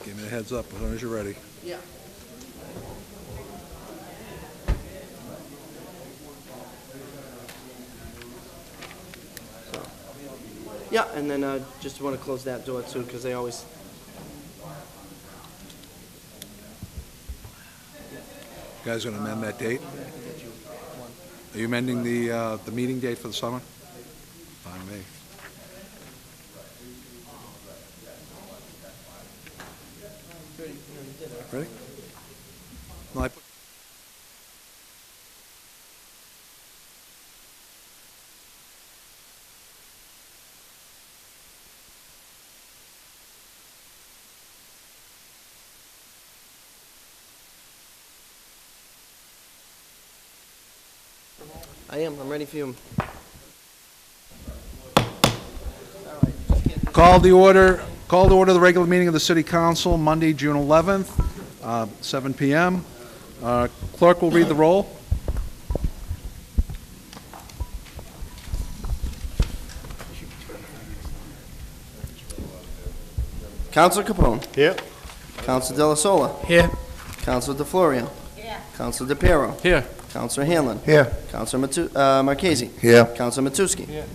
Give me a heads up as soon as you're ready. Yeah. So, yeah, and then just want to close that door too, because they always. You guys going to amend that date? Are you amending the meeting date for the summer? Fine with me. Ready? No, I put I am. I'm ready for you. Call the order the regular meeting of the City Council, Monday, June 11th, 7 p.m. Clerk will read the roll. Councilor Capone. Here. Councilor Della Sola. Here. Councilor DeFlorio. Here. Councilor DePiero. Here. Councilor Hanlon. Here. Councilor Marchese. Here. Councilor Matusky. Here.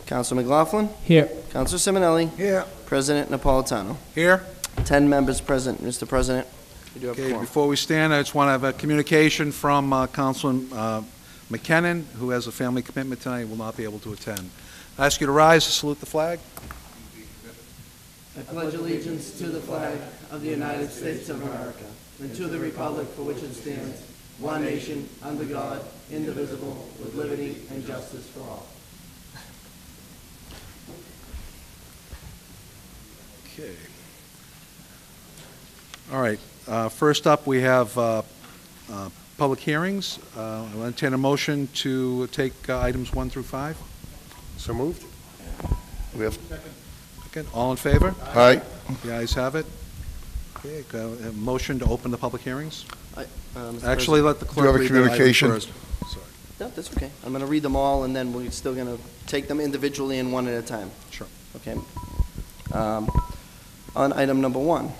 Councilor McLaughlin. Here. Councilor Simonelli. Here. President Napolitano. Here. 10 members present, Mr. President. You do have a Okay, quorum. before we stand, I just want to have a communication from Councilman McKinnon, who has a family commitment tonight, will not be able to attend. I ask you to rise to salute the flag. I pledge allegiance to the flag of the United States of America and to the republic for which it stands, one nation, under God, indivisible, with liberty and justice for all. Okay. All right. First up, we have public hearings. I'll entertain a motion to take items 1 through 5. So moved. We have, Okay. All in favor? aye. The ayes have it. Okay. A motion to open the public hearings. Mr. Actually, let the Do you have clerk a read the item communication? first. Sorry. No, that's okay. I'm going to read them all, and then we're still going to take them individually and one at a time. Sure. Okay. On item number 1,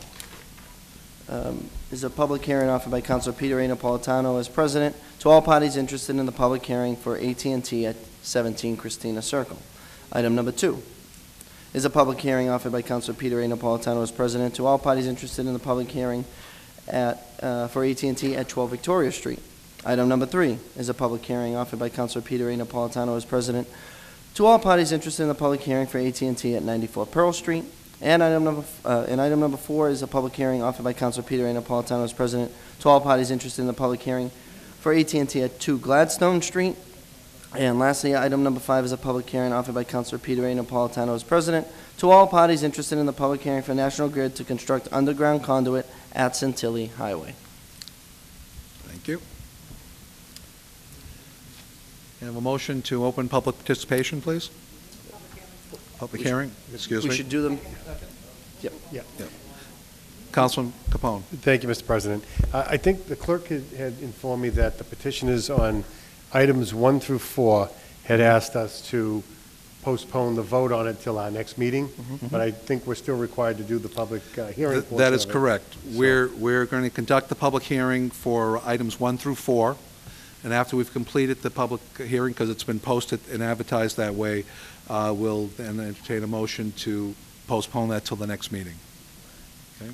is a public hearing offered by Councilor Peter A. Napolitano as president to all parties interested in the public hearing for AT&T at 17 Christina Circle. Item number 2 is a public hearing offered by Councilor Peter A. Napolitano as president to all parties interested in the public hearing for AT&T at 12 Victoria Street. Item number 3 is a public hearing offered by Councilor Peter A. Napolitano as president to all parties interested in the public hearing for AT&T at 94 Pearl Street. And item number 4 is a public hearing offered by Councilor Peter A. Napolitano as president to all parties interested in the public hearing for AT&T at 2 Gladstone Street. And lastly, item number 5 is a public hearing offered by Councilor Peter A. Napolitano as president to all parties interested in the public hearing for National Grid to construct underground conduit at Centilly Highway. Thank you. Can I have a motion to open public participation, please? Public hearing, excuse We me. should do them. Yep. Yeah. Councilman Capone. Thank you, Mr. President. I think the clerk had informed me that the petitioners on items 1 through 4 had asked us to postpone the vote on it till our next meeting, but I think we're still required to do the public hearing. That is portion of it. correct. We're going to conduct the public hearing for items 1 through 4, and after we've completed the public hearing, because it's been posted and advertised that way, we'll then entertain a motion to postpone that till the next meeting. Okay?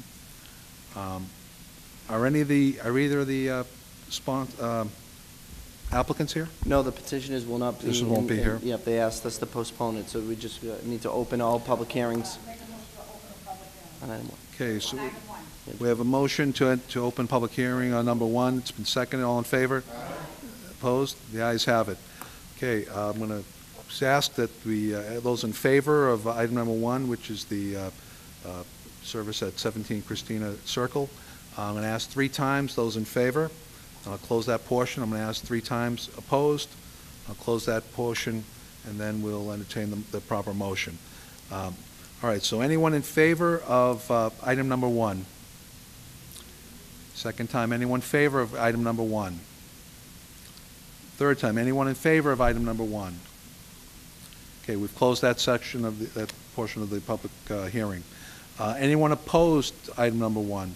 Are either of the applicants here? No, the petitioners will not be. Petitioners won't be here. Yep, they asked us to postpone it, so we just need to open all public hearings. On item 1. Okay, so we have a motion to open public hearing on number 1. It's been seconded. All in favor? Opposed? The ayes have it. Okay, I'm going to ask that those in favor of item number 1, which is the service at 17 Christina Circle, I'm going to ask 3 times those in favor. I'll close that portion. I'm going to ask 3 times opposed. I'll close that portion, and then we'll entertain the proper motion. All right, so anyone in favor of item number 1? Second time, anyone in favor of item number 1? Third time, anyone in favor of item number 1? Okay, we've closed that section of that portion of the public hearing. Anyone opposed to item number 1?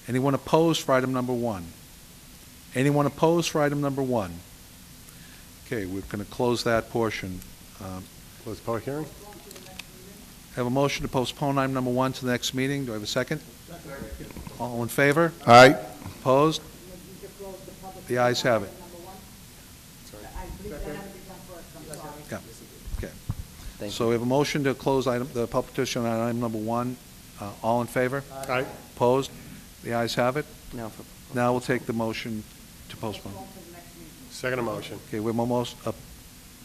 Anyone opposed for item number 1? Anyone opposed for item number 1? Okay, we're going to close that portion. Close the public hearing? Have a motion to postpone item number 1 to the next meeting. Do I have a second? All in favor? Aye. Opposed? The ayes have it. Yeah, okay. Thank So we have a motion to close the public petition on item number 1. All in favor? Aye. Opposed? The ayes have it. you. Now for Now we'll take the motion to postpone. Second motion. Okay, we have a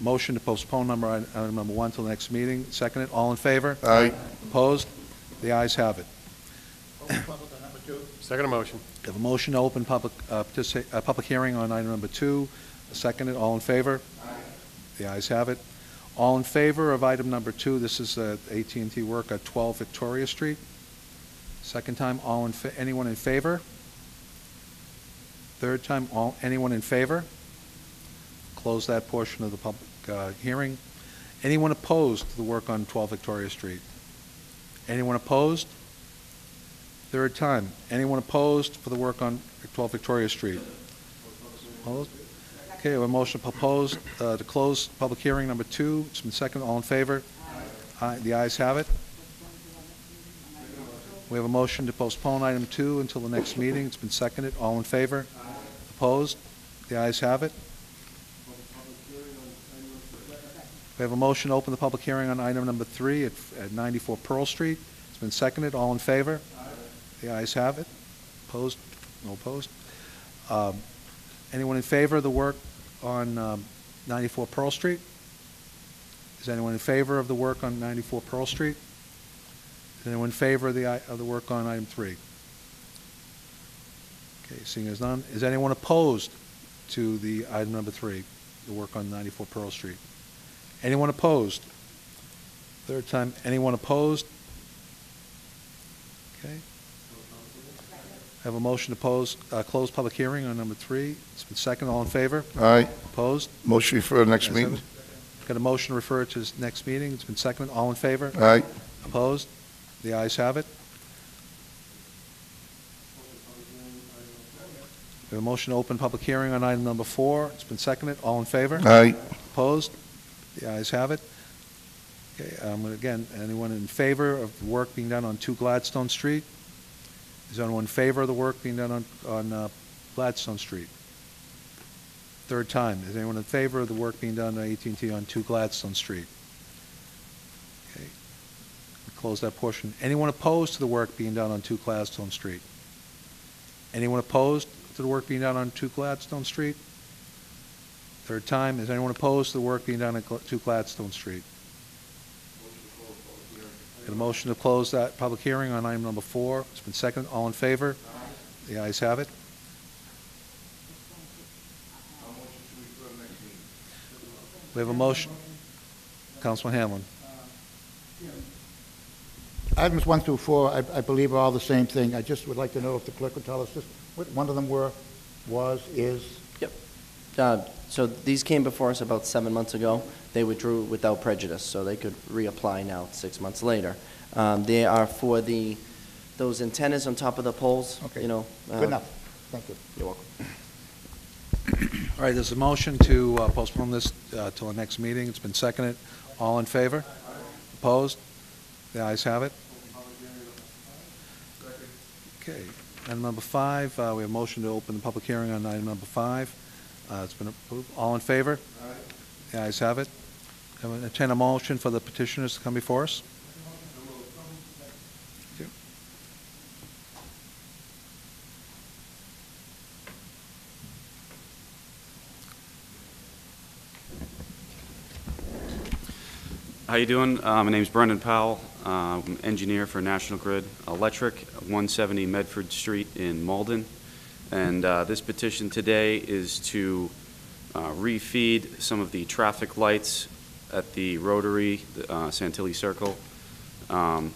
motion to postpone item number 1 till the next meeting. Seconded. All in favor? Aye. Opposed? The ayes have it. Second motion. We have a motion to open public hearing on item number 2. Seconded. All in favor? The ayes have it. All in favor of item number 2, this is AT&T work at 12 Victoria Street. Second time, anyone in favor? Third time, anyone in favor? Close that portion of the public hearing. Anyone opposed to the work on 12 Victoria Street? Anyone opposed? Third time, anyone opposed for the work on 12 Victoria Street? Opposed? Okay, we have a motion proposed to close public hearing number 2. It's been seconded. All in favor? Aye. The ayes have it. We have a motion to postpone item 2 until the next meeting. It's been seconded. All in favor? Opposed? The ayes have it. We have a motion to open the public hearing on item number 3 at 94 Pearl Street. It's been seconded. All in favor? The ayes have it. Opposed? No opposed. Anyone in favor of the work on 94 Pearl Street? Is anyone in favor of the work on 94 Pearl Street? Is anyone in favor of the work on item 3? Okay, seeing as none. Is anyone opposed to the item number 3, the work on 94 Pearl Street? Anyone opposed? Third time, anyone opposed? Okay. I have a motion to close public hearing on number 3. It's been seconded. All in favor? Aye. Opposed? Motion for the next Ayes meeting. have it. Got a motion to refer it to this next meeting. It's been seconded. All in favor? Aye. Opposed? The ayes have it. We have a motion to open public hearing on item number 4. It's been seconded. All in favor? Aye. Opposed? The ayes have it. Okay, again, anyone in favor of the work being done on 2 Gladstone Street? Is anyone in favor of the work being done on Gladstone Street? Third time. Is anyone in favor of the work being done on AT&T on 2 Gladstone Street? Okay. Close that portion. Anyone opposed to the work being done on 2 Gladstone Street? Anyone opposed to the work being done on 2 Gladstone Street? Third time. Is anyone opposed to the work being done on 2 Gladstone Street? Got a motion to close that public hearing on item number 4. It's been seconded. All in favor? The ayes have it. We have a motion. Councilman Hanlon. Items 1 through 4, I believe, are all the same thing. I just would like to know if the clerk would tell us just what one of them is. So these came before us about 7 months ago. They withdrew without prejudice, so they could reapply now 6 months later. They are for those antennas on top of the poles. Okay. You know. Good enough. Thank you. You're welcome. All right, there's a motion to postpone this till the next meeting. It's been seconded. All in favor? Opposed? The ayes have it. Okay. Item number 5, we have a motion to open the public hearing on item number 5. It's been approved. All in favor? The ayes have it. Can I entertain a motion for the petitioners to come before us? Thank you. How you doing? My name's Brendan Powell. I'm engineer for National Grid Electric, 170 Medford Street in Malden. And this petition today is to refeed some of the traffic lights at the Rotary, Santilli Circle. The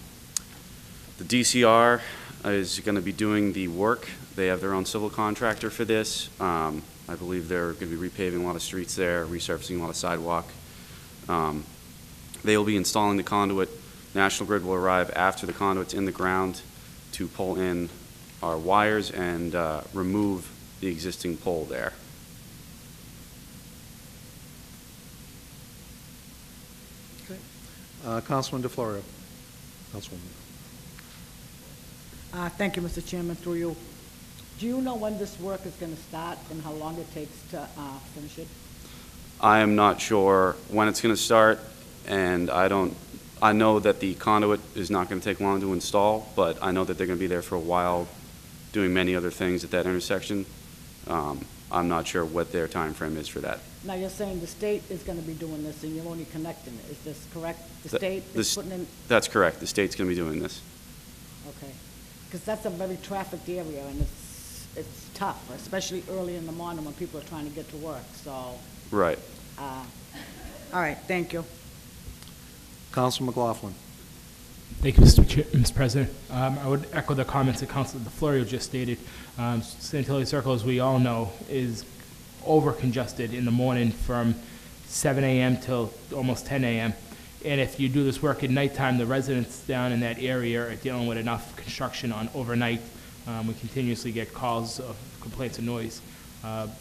DCR is going to be doing the work. They have their own civil contractor for this. I believe they're going to be repaving a lot of streets there, resurfacing a lot of sidewalk. They will be installing the conduit National Grid will arrive after the conduit's in the ground to pull in our wires and remove the existing pole there. Councilman DeFlorio. Councilwoman. Thank you, Mr. Chairman, through you. Do you know when this work is going to start and how long it takes to finish it? I am not sure when it's going to start, and I know that the conduit is not going to take long to install, but I know that they're going to be there for a while doing many other things at that intersection. I'm not sure what their time frame is for that. Now, you're saying the state is going to be doing this and you're only connecting it. Is this correct? The The- state the is s- putting in, That's correct. The state's going to be doing this. okay. Because that's a very trafficked area and it's tough, especially early in the morning when people are trying to get to work, so, Right. all right, thank you. Council McLaughlin. Thank you, Mr. President. I would echo the comments that Councilor DeFlorio just stated. Santilli Circle, as we all know, is over-congested in the morning from 7 a.m. till almost 10 a.m. And if you do this work at nighttime, the residents down in that area are dealing with enough construction on overnight. We continuously get calls of complaints of noise.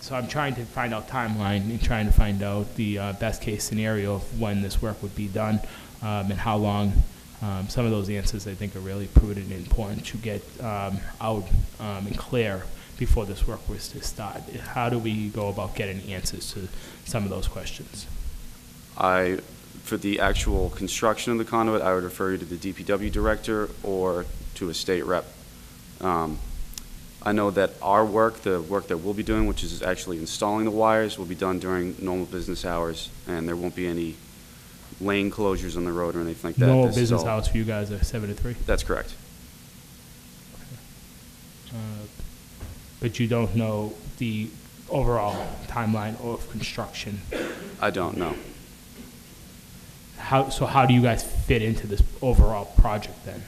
So I'm trying to find out timeline and trying to find out the best-case scenario of when this work would be done and how long. Some of those answers I think are really prudent and important to get out and clear before this work was to start. How do we go about getting answers to some of those questions? For the actual construction of the conduit, I would refer you to the DPW director or to a state rep. I know that our work, the work that we'll be doing, which is actually installing the wires, will be done during normal business hours, and there won't be any lane closures on the road or anything like that. No This is business all- hours for you guys are 7 to 3? That's correct. But you don't know the overall timeline of construction. I don't know. So how do you guys fit into this overall project then?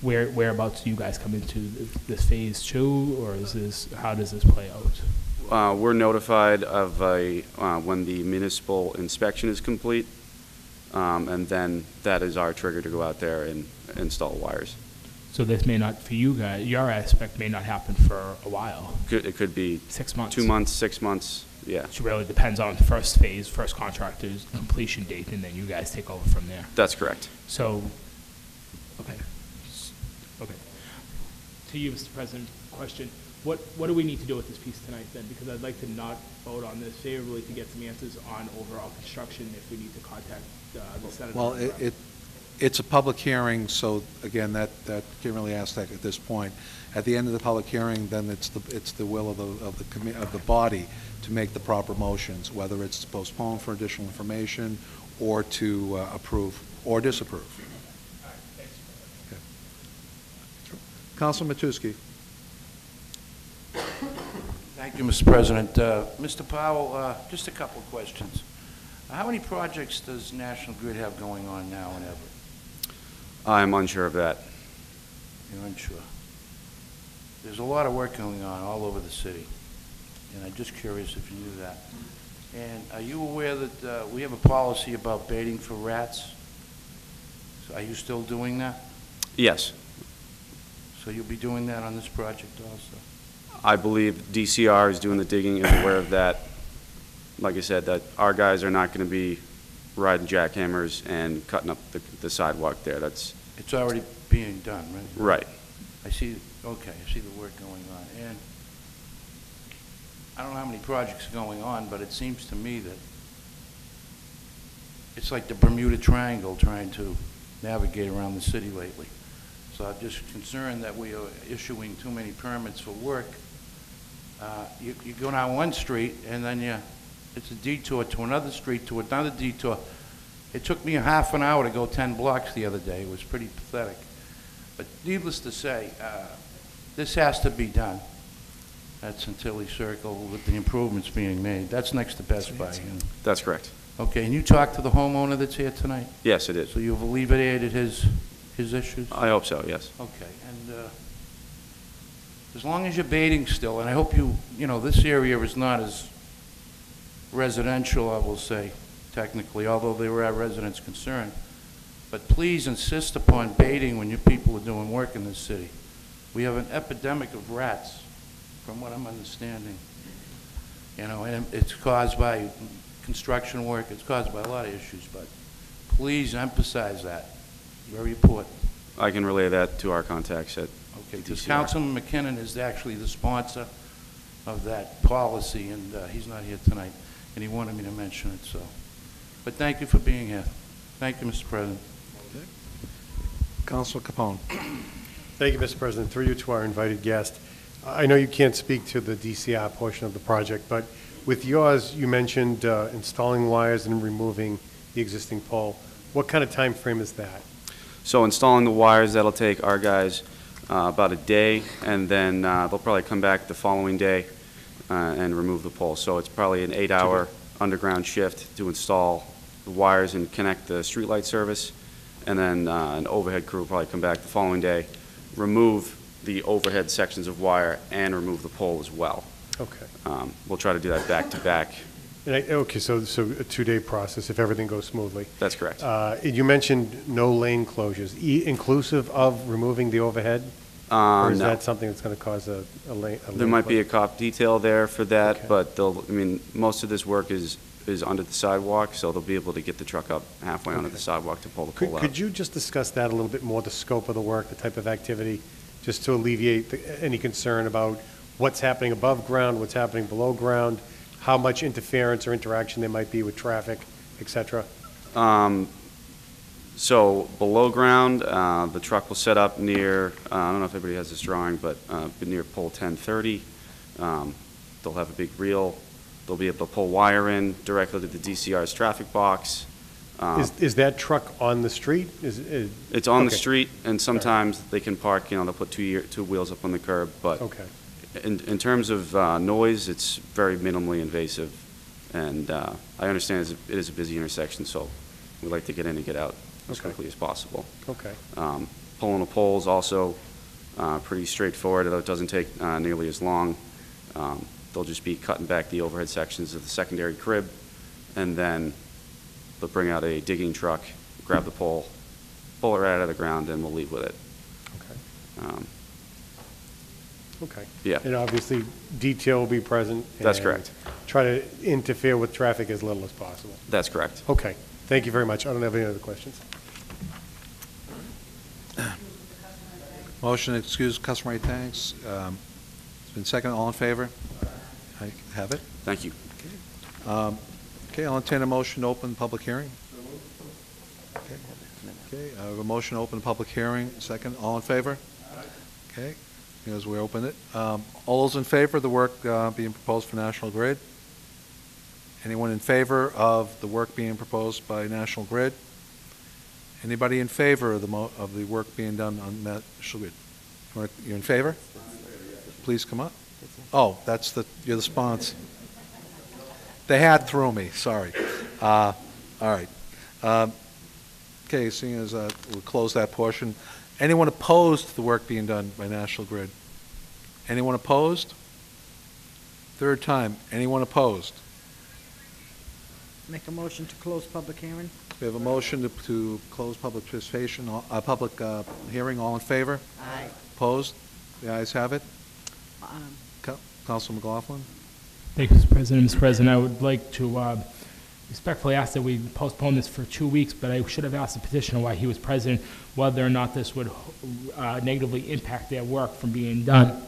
Whereabouts do you guys come into this phase 2, or how does this play out? We're notified of when the municipal inspection is complete, and then that is our trigger to go out there and install wires. So this may not, for you guys, your aspect may not happen for a while, It could be 6 months. 2 months, 6 months, yeah. It really depends on the first phase, first contractor's completion date, and then you guys take over from there. That's correct. So, okay. Okay. To you, Mr. President, question. What do we need to do with this piece tonight then? Because I'd like to not vote on this favorably to get some answers on overall construction if we need to contact the Senator. Well, it's a public hearing, so again, that can't really ask that at this point. At the end of the public hearing, then it's the will of the body to make the proper motions, whether it's to postpone for additional information or to approve or disapprove. Okay. Councilman Matusky. Thank you, Mr. President. Mr. Powell, just a couple of questions. How many projects does National Grid have going on now in Everett? I'm unsure of that. You're unsure. There's a lot of work going on all over the city, and I'm just curious if you knew that. And are you aware that we have a policy about baiting for rats? So are you still doing that? Yes, So you'll be doing that on this project also? I believe DCR is doing the digging, is aware of that. Like I said, that our guys are not going to be riding jackhammers and cutting up the sidewalk there. That's It's already being done, right? right. I see, okay, I see the work going on. And I don't know how many projects are going on, but it seems to me that it's like the Bermuda Triangle trying to navigate around the city lately. So I'm just concerned that we are issuing too many permits for work. You go down one street, and then it's a detour to another street, to another detour. It took me a half an hour to go 10 blocks the other day. It was pretty pathetic. But needless to say, this has to be done at Santilli Circle with the improvements being made. That's next to Best Buy. That's correct. Okay, and you talked to the homeowner that's here tonight? Yes, it is. So you've alleviated his issues? I hope so, yes. Okay, and as long as you're baiting still, and I hope this area is not as residential, I will say, technically, although there are residents concerned, but please insist upon baiting when you people are doing work in this city. We have an epidemic of rats, from what I'm understanding. You know, and it's caused by construction work, it's caused by a lot of issues, but please emphasize that. Very important. I can relay that to our contacts at Okay, because DCR. Councilman McKinnon is actually the sponsor of that policy, and he's not here tonight, and he wanted me to mention it, so. But thank you for being here. Thank you, Mr. President. Councilor Capone. Thank you, Mr. President. Through you to our invited guest. I know you can't speak to the DCR portion of the project, but with yours, you mentioned installing wires and removing the existing pole. What kind of time frame is that? So installing the wires, that'll take our guys about a day, and then they'll probably come back the following day and remove the pole. So it's probably an 8-hour underground shift to install the wires and connect the streetlight service, and then an overhead crew will probably come back the following day, remove the overhead sections of wire, and remove the pole as well. Okay. We'll try to do that back to back. Okay, so a 2-day process if everything goes smoothly. That's correct. You mentioned no lane closures, inclusive of removing the overhead? Or is No. that something that's going to cause a lane? There might be a cop detail there for that, Okay. but most of this work is under the sidewalk, so they'll be able to get the truck up halfway onto the sidewalk to pull the pole out. Could you just discuss that a little bit more, the scope of the work, the type of activity, just to alleviate any concern about what's happening above ground, what's happening below ground, how much interference or interaction there might be with traffic, et cetera? So below ground, the truck will set up near, I don't know if everybody has this drawing, but near pole 1030. They'll have a big reel. They'll be able to pull wire in directly to the DCR's traffic box. Is that truck on the street? It's on the okay. street, and sometimes they can park, they'll put two wheels up on the curb, but Okay. in terms of noise, it's very minimally invasive, and I understand it is a busy intersection, so we like to get in and get out as Okay. quickly as possible. Okay. Pulling a pole is also pretty straightforward. It doesn't take nearly as long. They'll just be cutting back the overhead sections of the secondary crib, and then they'll bring out a digging truck, grab the pole, pull it right out of the ground, and we'll leave with it. Okay. Okay. Yeah. And obviously, detail will be present. That's and correct. Try to interfere with traffic as little as possible. That's correct. Okay. Thank you very much. I don't have any other questions. Motion to excuse customary thanks. It's been seconded. All in favor? I have it. Thank you. Okay, I'll entertain a motion to open the public hearing. Okay, I have a motion to open the public hearing. Second, all in favor? Okay, as we open it. All those in favor of the work being proposed for National Grid? Anyone in favor of the work being proposed by National Grid? Anybody in favor of the work being done on National Grid? You're in favor? Please come up. Oh, you're the sponsor. The hat threw me, sorry. All right. Okay, seeing as we'll close that portion. Anyone opposed to the work being done by National Grid? Anyone opposed? Third time. Anyone opposed? Make a motion to close public hearing? We have a motion to close public participation, public hearing. All in favor? Aye. Opposed? The ayes have it. Councilor McLaughlin? Thank you, Mr. President. Mr. President, I would like to respectfully ask that we postpone this for 2 weeks, but I should have asked the petitioner why he was president, whether or not this would negatively impact their work from being done.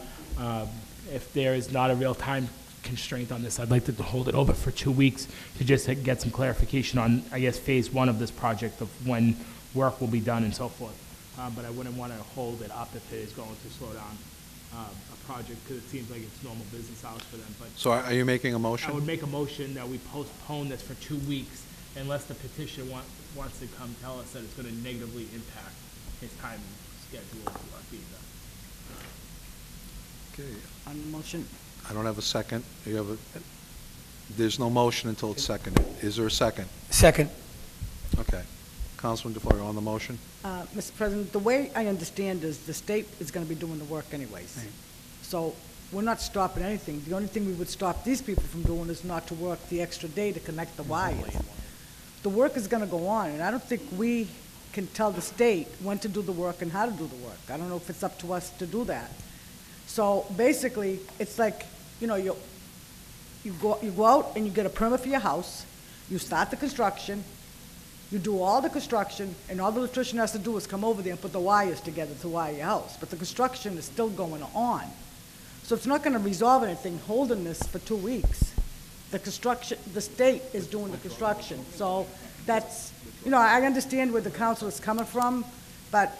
If there is not a real time constraint on this, I'd like to hold it over for 2 weeks to just get some clarification on, I guess, phase 1 of this project of when work will be done and so forth. But I wouldn't want to hold it up if it is going to slow down a project, because it seems like it's normal business hours for them. But So are you making a I motion? would make a motion that we postpone this for 2 weeks unless the petitioner wants to come tell us that it's going to negatively impact his time schedule for being done. Okay, On the motion? I don't have a second. There's no motion until it's seconded. Is there a second? Second. Okay. Councilman DeFlorio on the motion? Mr. President, the way I understand is the state is going to be doing the work anyways. Right. So we're not stopping anything. The only thing we would stop these people from doing is not to work the extra day to connect the wires. The work is going to go on, and I don't think we can tell the state when to do the work and how to do the work. I don't know if it's up to us to do that. So basically, it's like, you go out and you get a permit for your house, you start the construction, you do all the construction, and all the electrician has to do is come over there and put the wires together to wire your house. But the construction is still going on. So it's not gonna resolve anything holding this for 2 weeks. The state is doing the construction. So that's, I understand where the council is coming from, but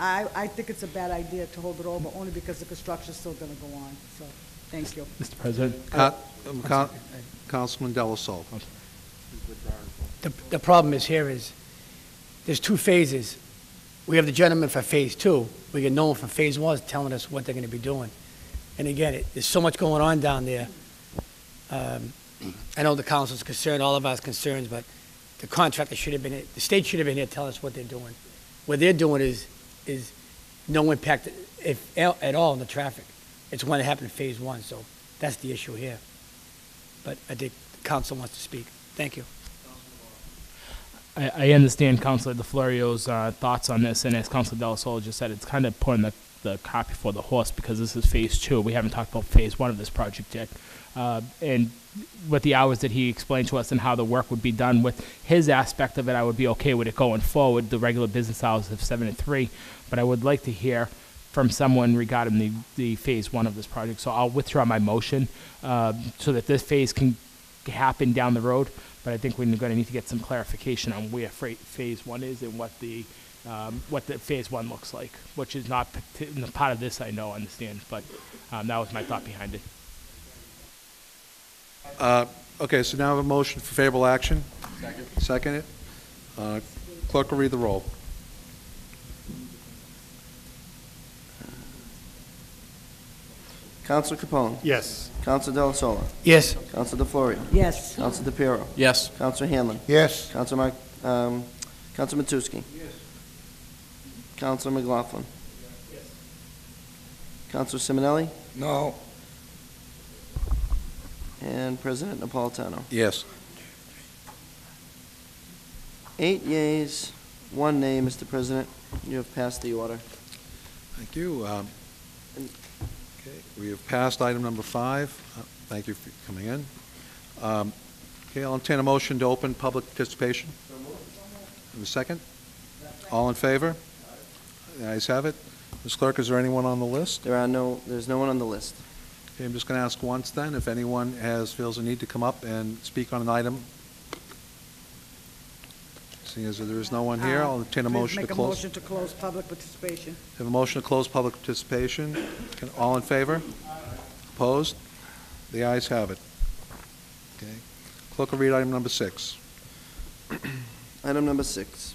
I think it's a bad idea to hold it over, only because the construction's still gonna go on. So, thank you. Mr. President? Councilman Della Sola. The problem is here is, there's 2 phases. We have the gentleman for Phase 2. We get no one from Phase 1 telling us what they're going to be doing. And again, there's so much going on down there. I know the council's concerned, all of us concerned, but the contractor should have been, the state should have been here telling us what they're doing. What they're doing is no impact, if at all, on the traffic. It's when it happened in Phase 1, so that's the issue here. But I think the council wants to speak. Thank you. I understand Councilor DeFlorio's thoughts on this, and as Councilor Della Sola just said, it's kind of putting the cart before the horse, because this is Phase 2. We haven't talked about Phase 1 of this project yet. And with the hours that he explained to us and how the work would be done with his aspect of it, I would be okay with it going forward. The regular business hours of 7 to 3, but I would like to hear from someone regarding the Phase 1 of this project. So I'll withdraw my motion so that this phase can happen down the road. But I think we're going to need to get some clarification on where Phase 1 is and what the Phase 1 looks like, which is not part of this, I understand, but that was my thought behind it. Okay, so now I have a motion for favorable action. Second it. Clerk will read the roll. Councilor Capone. Yes. Councilor Della Sola. Yes. Councilor DeFlorio. Yes. Councilor DePiero. Yes. Councilor Hanlon. Yes. Councilor Matusky. Yes. Councilor McLaughlin. Councilor Simonelli. No. And President Napolitano. Yes. 8 yeas, 1 nay, Mr. President. You have passed the order. Thank you. Okay, we have passed item number 5. Thank you for coming in. Okay, I'll entertain a motion to open public participation. Have a second? All in favor? The ayes have it. Ms. Clerk, is there anyone on the list? There's no one on the list. Okay, I'm just going to ask once then, if anyone feels a need to come up and speak on an item. Seeing as there is no one here, I'll entertain a motion to Make a close. motion to close public participation. Have a motion to close public participation. All in favor? Opposed? The ayes have it. Okay. Clerk will read item number 6. Item number 6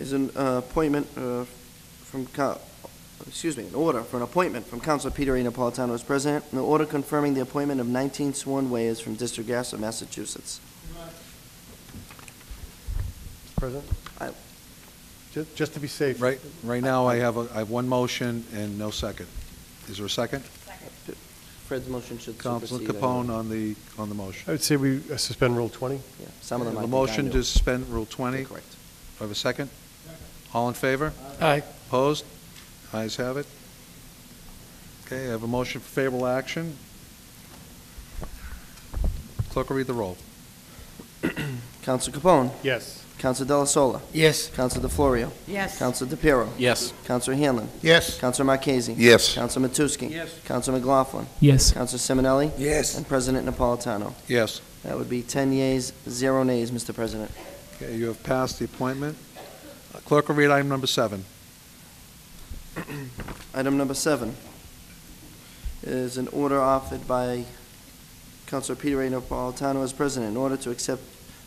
is an appointment an order for an appointment from Councilor Peter A. Napolitano as president, an order confirming the appointment of 19 sworn weighers from District Gas of Massachusetts. President? Just to be safe. Right now, I have one motion and no second. Is there a second? Fred's motion should Councilor supersede. Capone on the motion. I would say we suspend Rule 20. Yeah, some of them A might be motion kind to suspend Rule 20. Correct. Do I have a second? All in favor? Aye. Opposed? Ayes have it. Okay, I have a motion for favorable action. Clerk will read the roll. Councilor Capone. Yes. Councilor Della Sola. Yes. Councilor DeFlorio. Yes. Councilor DePiero. Yes. Councilor Hanlon. Yes. Councilor Marchese. Yes. Councilor Matusky. Yes. Councilor McLaughlin. Yes. Councilor Simonelli. Yes. And President Napolitano. Yes. That would be 10 yeas, 0 nays, Mr. President. Okay, you have passed the appointment. Clerk will read item number 7. Item number 7 is an order offered by Councilor Peter A. Napolitano as president in order to accept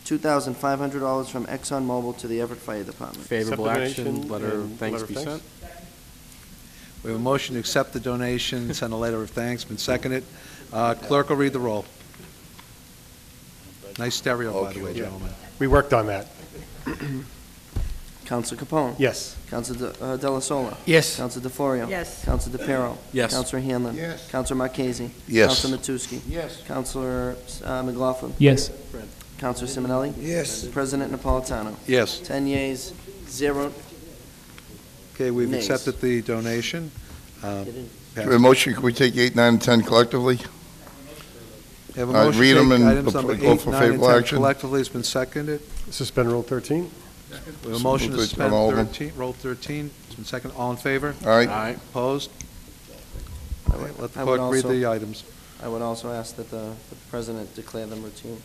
$2,500 from ExxonMobil to the Everett Fire Department. Favorable action, letter of thanks be sent. We have a motion to accept the donation, send a letter of thanks, been seconded. Clerk will read the roll. Nice stereo, by the way, gentlemen. We worked on that. Councilor Capone. Yes. Councilor Della Sola. Yes. Councilor DeFlorio. Yes. Councilor DePiero. Yes. Councilor Hanlon. Yes. Councilor Marchese. Yes. Councilor Matusky. Yes. Councilor McLaughlin. Yes. Counselor Simonelli? Yes. President Napolitano? Yes. 10 yeas, 0. Okay, we've Nays. accepted the donation. A motion, can we take 8, 9, and 10 collectively? Have a All right, motion read to 'em take and items go number for 8, 9, and favorable 10 action. collectively has been seconded. Suspend Rule 13? We have a motion to Move to suspend all of them. 13, Rule 13. It's been seconded. All in favor? All right? Opposed? Okay, let the I would clerk read also- the items. I would also ask that the President declare them routine.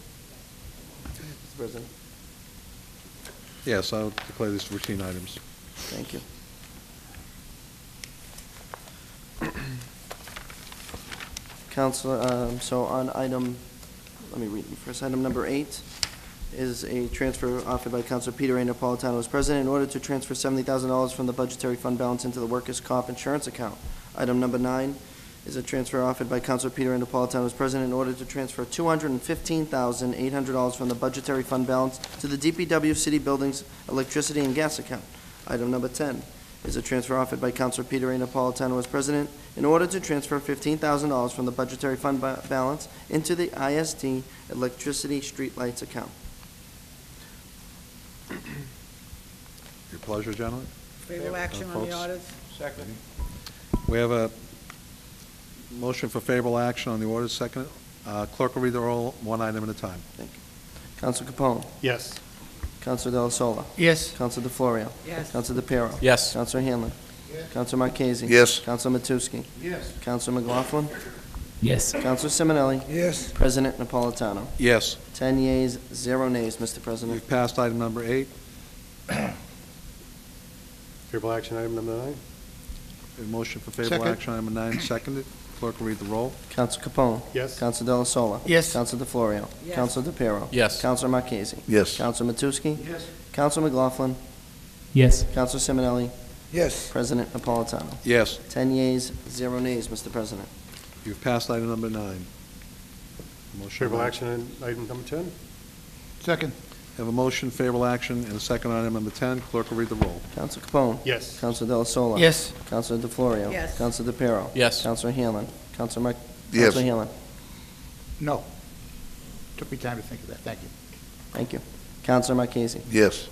Mr. President, Yes, I'll declare these routine items. thank you. Counselor, so on item, let me read them first. Item number 8 is a transfer offered by Counselor Peter A. Napolitano as president in order to transfer $70,000 from the budgetary fund balance into the workers' comp insurance account. Item number 9 is a transfer offered by Counselor Peter A. Napolitano as president in order to transfer $215,800 from the budgetary fund balance to the DPW City Buildings electricity and gas account. Item number 10 is a transfer offered by Counselor Peter A. Napolitano as president in order to transfer $15,000 from the budgetary fund balance into the ISD electricity streetlights account. Your pleasure, gentlemen. Favorable action on the Folks. orders? Second. We have a motion for favorable action on the orders, second. Clerk will read the roll, one item at a time. Counselor Capone. Yes. Counselor Della Sola. Yes. Counselor DeFlorio. Yes. Counselor DePiero. Yes. Counselor Hanlon. Counselor Marchese. Yes. Counselor Matusky. Yes. Counselor McLaughlin. Yes. Counselor Simonelli. Yes. President Napolitano. Yes, 10 yeas, 0 nays, Mr. President. you've passed item number 8. Favorable action, item number 9? A motion for favorable Second. action, item 9, seconded. Clerk will read the roll. Counselor Capone. Yes. Counselor Della Sola. Yes. Counselor DeFlorio. Yes. Counselor DePiero. Yes. Counselor Marchese. Yes. Counselor Matusky. Yes. Counselor McLaughlin. Yes. Counselor Simonelli. Yes. President Napolitano. Yes, 10 yeas, 0 nays, Mr. President. you've passed item number 9. Motion Favorable action on item number 10? Second. Have a motion, favorable action, and a second on item number 10. Clerk will read the roll. Counselor Capone. Yes. Counselor Della Sola. Yes. Counselor DeFlorio. Yes. Counselor DePiero. Yes. Counselor Hanlon. Counselor Yes. Counselor Hanlon. No. Took me time to think of that. Thank you. Thank you. Counselor Marchese. Yes.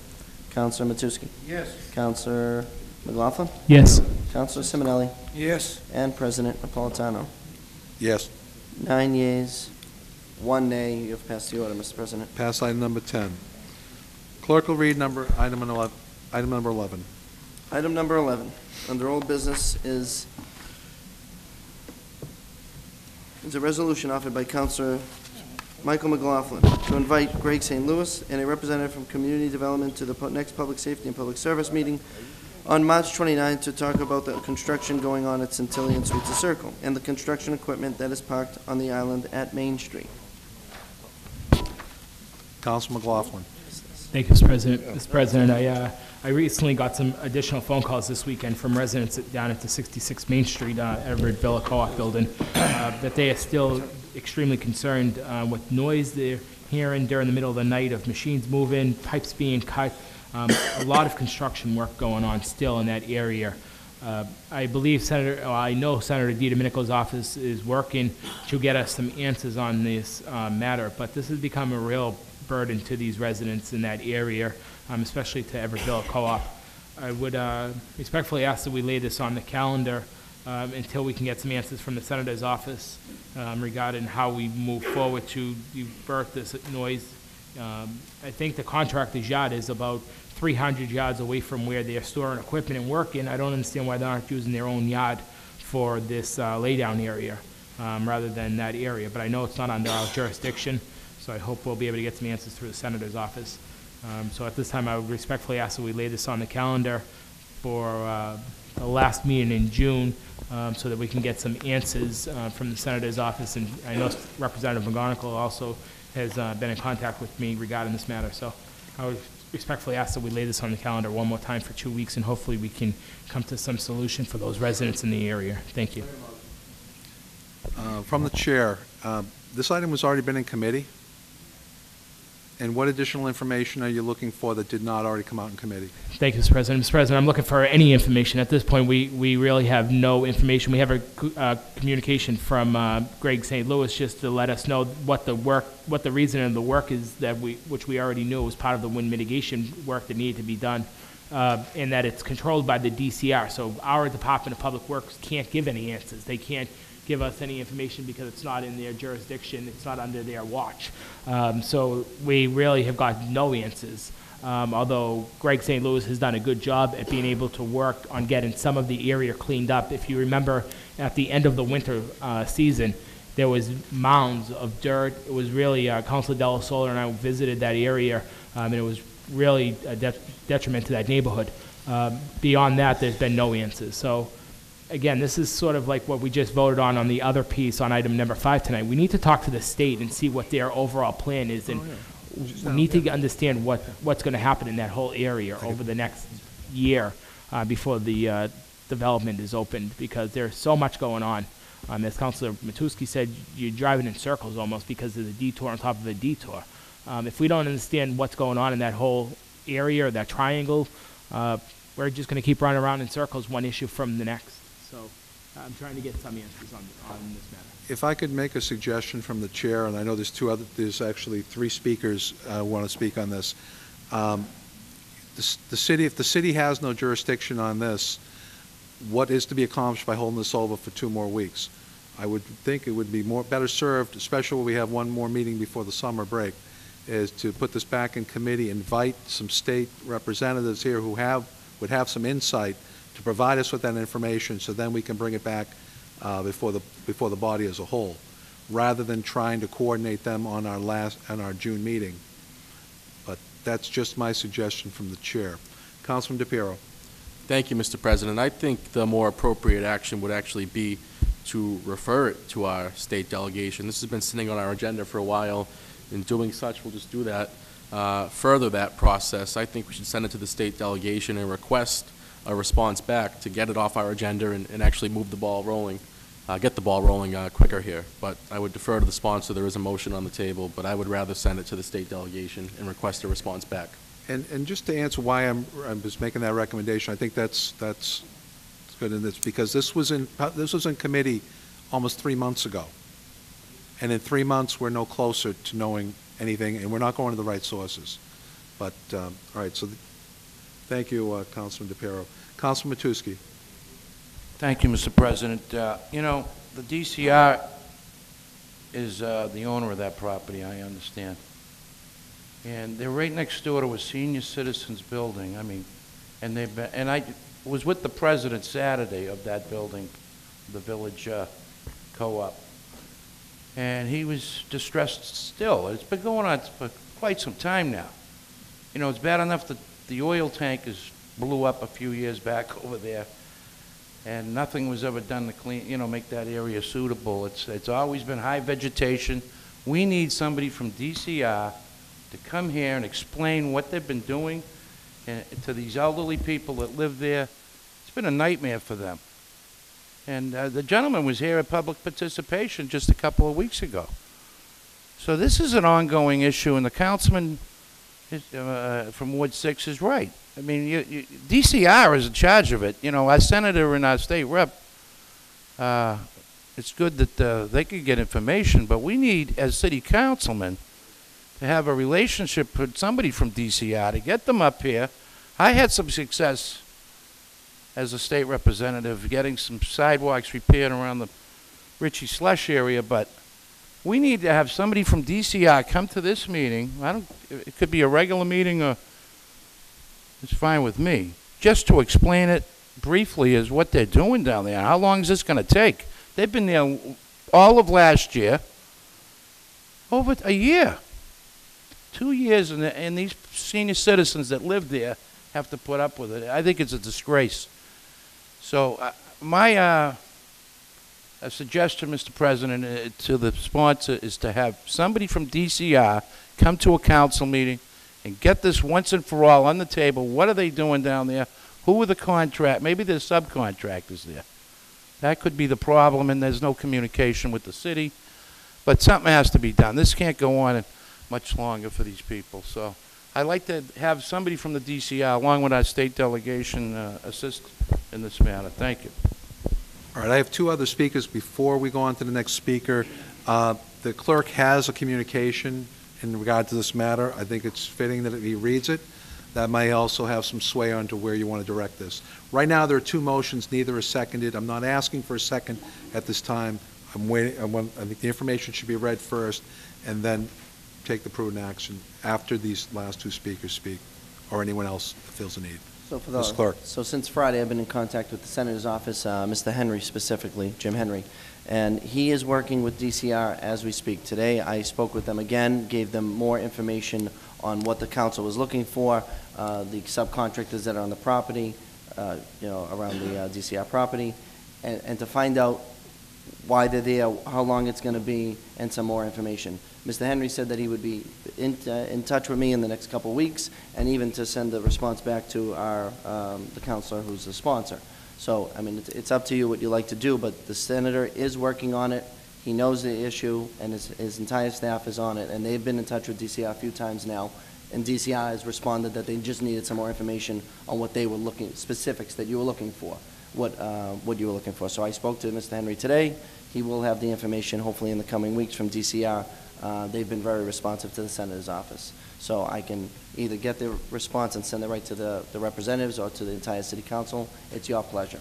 Counselor Matusky. Yes. Counselor McLaughlin. Yes. Counselor Simonelli. Yes. And President Napolitano. Yes, 9 yeas, 1 nay. You have passed the order, Mr. President. pass item number 10. Clerk will read item number 11. Item number 11, under old business, is a resolution offered by Counselor Michael McLaughlin to invite Greg St. Louis and a representative from Community Development to the next Public Safety and Public Service meeting on March 29 to talk about the construction going on at Centillion Suites Circle and the construction equipment that is parked on the island at Main Street. Counsel McLaughlin. Thank you, Mr. President. Mr. President, I recently got some additional phone calls this weekend from residents down at the 66 Main Street, Everett Villa Co-op building, that they are still extremely concerned with noise they're hearing during the middle of the night of machines moving, pipes being cut, a lot of construction work going on still in that area. I believe I know Senator DiDomenico's office is working to get us some answers on this matter, but this has become a real burden to these residents in that area, especially to Everett Villa Co-op. I would respectfully ask that we lay this on the calendar until we can get some answers from the Senator's office regarding how we move forward to divert this noise. I think the contractor's yard is about 300 yards away from where they're storing equipment and working. I don't understand why they aren't using their own yard for this laydown area rather than that area, but I know it's not under our jurisdiction, so I hope we'll be able to get some answers through the Senator's office. So at this time, I would respectfully ask that we lay this on the calendar for the last meeting in June so that we can get some answers from the Senator's office. And I know Representative McGonigal also has been in contact with me regarding this matter. So I would respectfully ask that we lay this on the calendar one more time for 2 weeks, and hopefully we can come to some solution for those residents in the area. Thank you. From the chair, this item has already been in committee. And what additional information are you looking for that did not already come out in committee? Thank you, Mr. President. Mr. President, I'm looking for any information. At this point, we really have no information. We have a communication from Greg St. Louis just to let us know what the reason of the work is which we already knew was part of the wind mitigation work that needed to be done, and that it's controlled by the DCR. So our Department of Public Works can't give any answers. They can't give us any information because it's not in their jurisdiction, it's not under their watch. So we really have got no answers. Although Greg St. Louis has done a good job at being able to work on getting some of the area cleaned up. If you remember, at the end of the winter season, there was mounds of dirt. It was really, Councilor Della Sola and I visited that area, and it was really a detriment to that neighborhood. Beyond that, there's been no answers. So again, this is sort of like what we just voted on the other piece on item number 5 tonight. We need to talk to the state and see what their overall plan is, and we need to understand what's going to happen in that whole area over the next year before the development is opened, because there's so much going on. As Councilor Matusky said, you're driving in circles almost because of the detour on top of a detour. If we don't understand what's going on in that whole area or that triangle, we're just going to keep running around in circles, one issue from the next. So I'm trying to get some answers on this matter. If I could make a suggestion from the chair, and I know there's actually 3 speakers who want to speak on this. If the city has no jurisdiction on this, what is to be accomplished by holding this over for 2 more weeks? I would think it would be better served, especially when we have one more meeting before the summer break, is to put this back in committee, invite some state representatives here who would have some insight to provide us with that information, so then we can bring it back before the body as a whole, rather than trying to coordinate them on our June meeting. But that's just my suggestion from the chair. Councilman DePiero. Thank you, Mr. President. I think the more appropriate action would actually be to refer it to our state delegation. This has been sitting on our agenda for a while. In doing such, we'll just do that, further that process. I think we should send it to the state delegation and request a response back to get it off our agenda and actually move the ball rolling, get the ball rolling quicker here. But I would defer to the sponsor. There is a motion on the table, but I would rather send it to the state delegation and request a response back. And just to answer why I'm just making that recommendation, I think that's good, and it's because this was in committee almost 3 months ago, and in 3 months we're no closer to knowing anything, and we're not going to the right sources. But all right, so thank you, Councilman DePiero. Councilman Matusky. Thank you, Mr. President. You know, the DCR is the owner of that property, I understand. And they're right next door to a senior citizens building. I mean, and I was with the president Saturday of that building, the village co-op. And he was distressed still. It's been going on for quite some time now. You know, it's bad enough that the oil tankers blew up a few years back over there, and nothing was ever done to clean, you know, make that area suitable. It's always been high vegetation. We need somebody from DCR to come here and explain what they've been doing to these elderly people that live there. It's been a nightmare for them. And the gentleman was here at public participation just a couple of weeks ago. So this is an ongoing issue, and the councilman from Ward 6 is right. I mean, DCR is in charge of it. You know, our senator and our state rep, it's good that they could get information, but we need, as city councilmen, to have a relationship with somebody from DCR to get them up here. I had some success as a state representative getting some sidewalks repaired around the Richie Slush area, but we need to have somebody from DCR come to this meeting. It could be a regular meeting, or it's fine with me, just to explain it briefly as what they're doing down there. How long is this going to take? They've been there all of last year, over a year. 2 years, and these senior citizens that live there have to put up with it. I think it's a disgrace. So my suggestion, Mr. President, to the sponsor is to have somebody from DCR come to a council meeting and get this once and for all on the table. What are they doing down there? Who are the maybe there's subcontractors there. That could be the problem, and there's no communication with the city. But something has to be done. This can't go on much longer for these people. So I'd like to have somebody from the DCR, along with our state delegation, assist in this matter. Thank you. All right, I have two other speakers before we go on to the next speaker. The clerk has a communication in regard to this matter. I think it's fitting that he reads it. That may also have some sway onto where you want to direct this. Right now, there are two motions, neither is seconded. I'm not asking for a second at this time. I'm waiting. I think the information should be read first, and then take the prudent action after these last two speakers speak, or anyone else feels a need. So for Ms. Clerk. So since Friday, I've been in contact with the Senator's office, Mr. Henry specifically, Jim Henry, and he is working with DCR as we speak. Today, I spoke with them again, gave them more information on what the council was looking for, the subcontractors that are on the property, around the DCR property, and to find out why they're there, how long it's going to be, and some more information. Mr. Henry said that he would be in touch with me in the next couple of weeks, and even to send the response back to the counselor who's the sponsor. So, I mean, it's up to you what you like to do, but the senator is working on it. He knows the issue, and his entire staff is on it, and they've been in touch with DCR a few times now, and DCR has responded that they just needed some more information on what they were looking, specifics that you were looking for, what you were looking for. So I spoke to Mr. Henry today. He will have the information hopefully in the coming weeks from DCR. They've been very responsive to the senator's office. So I can either get the response and send it right to the representatives or to the entire city council. It's your pleasure.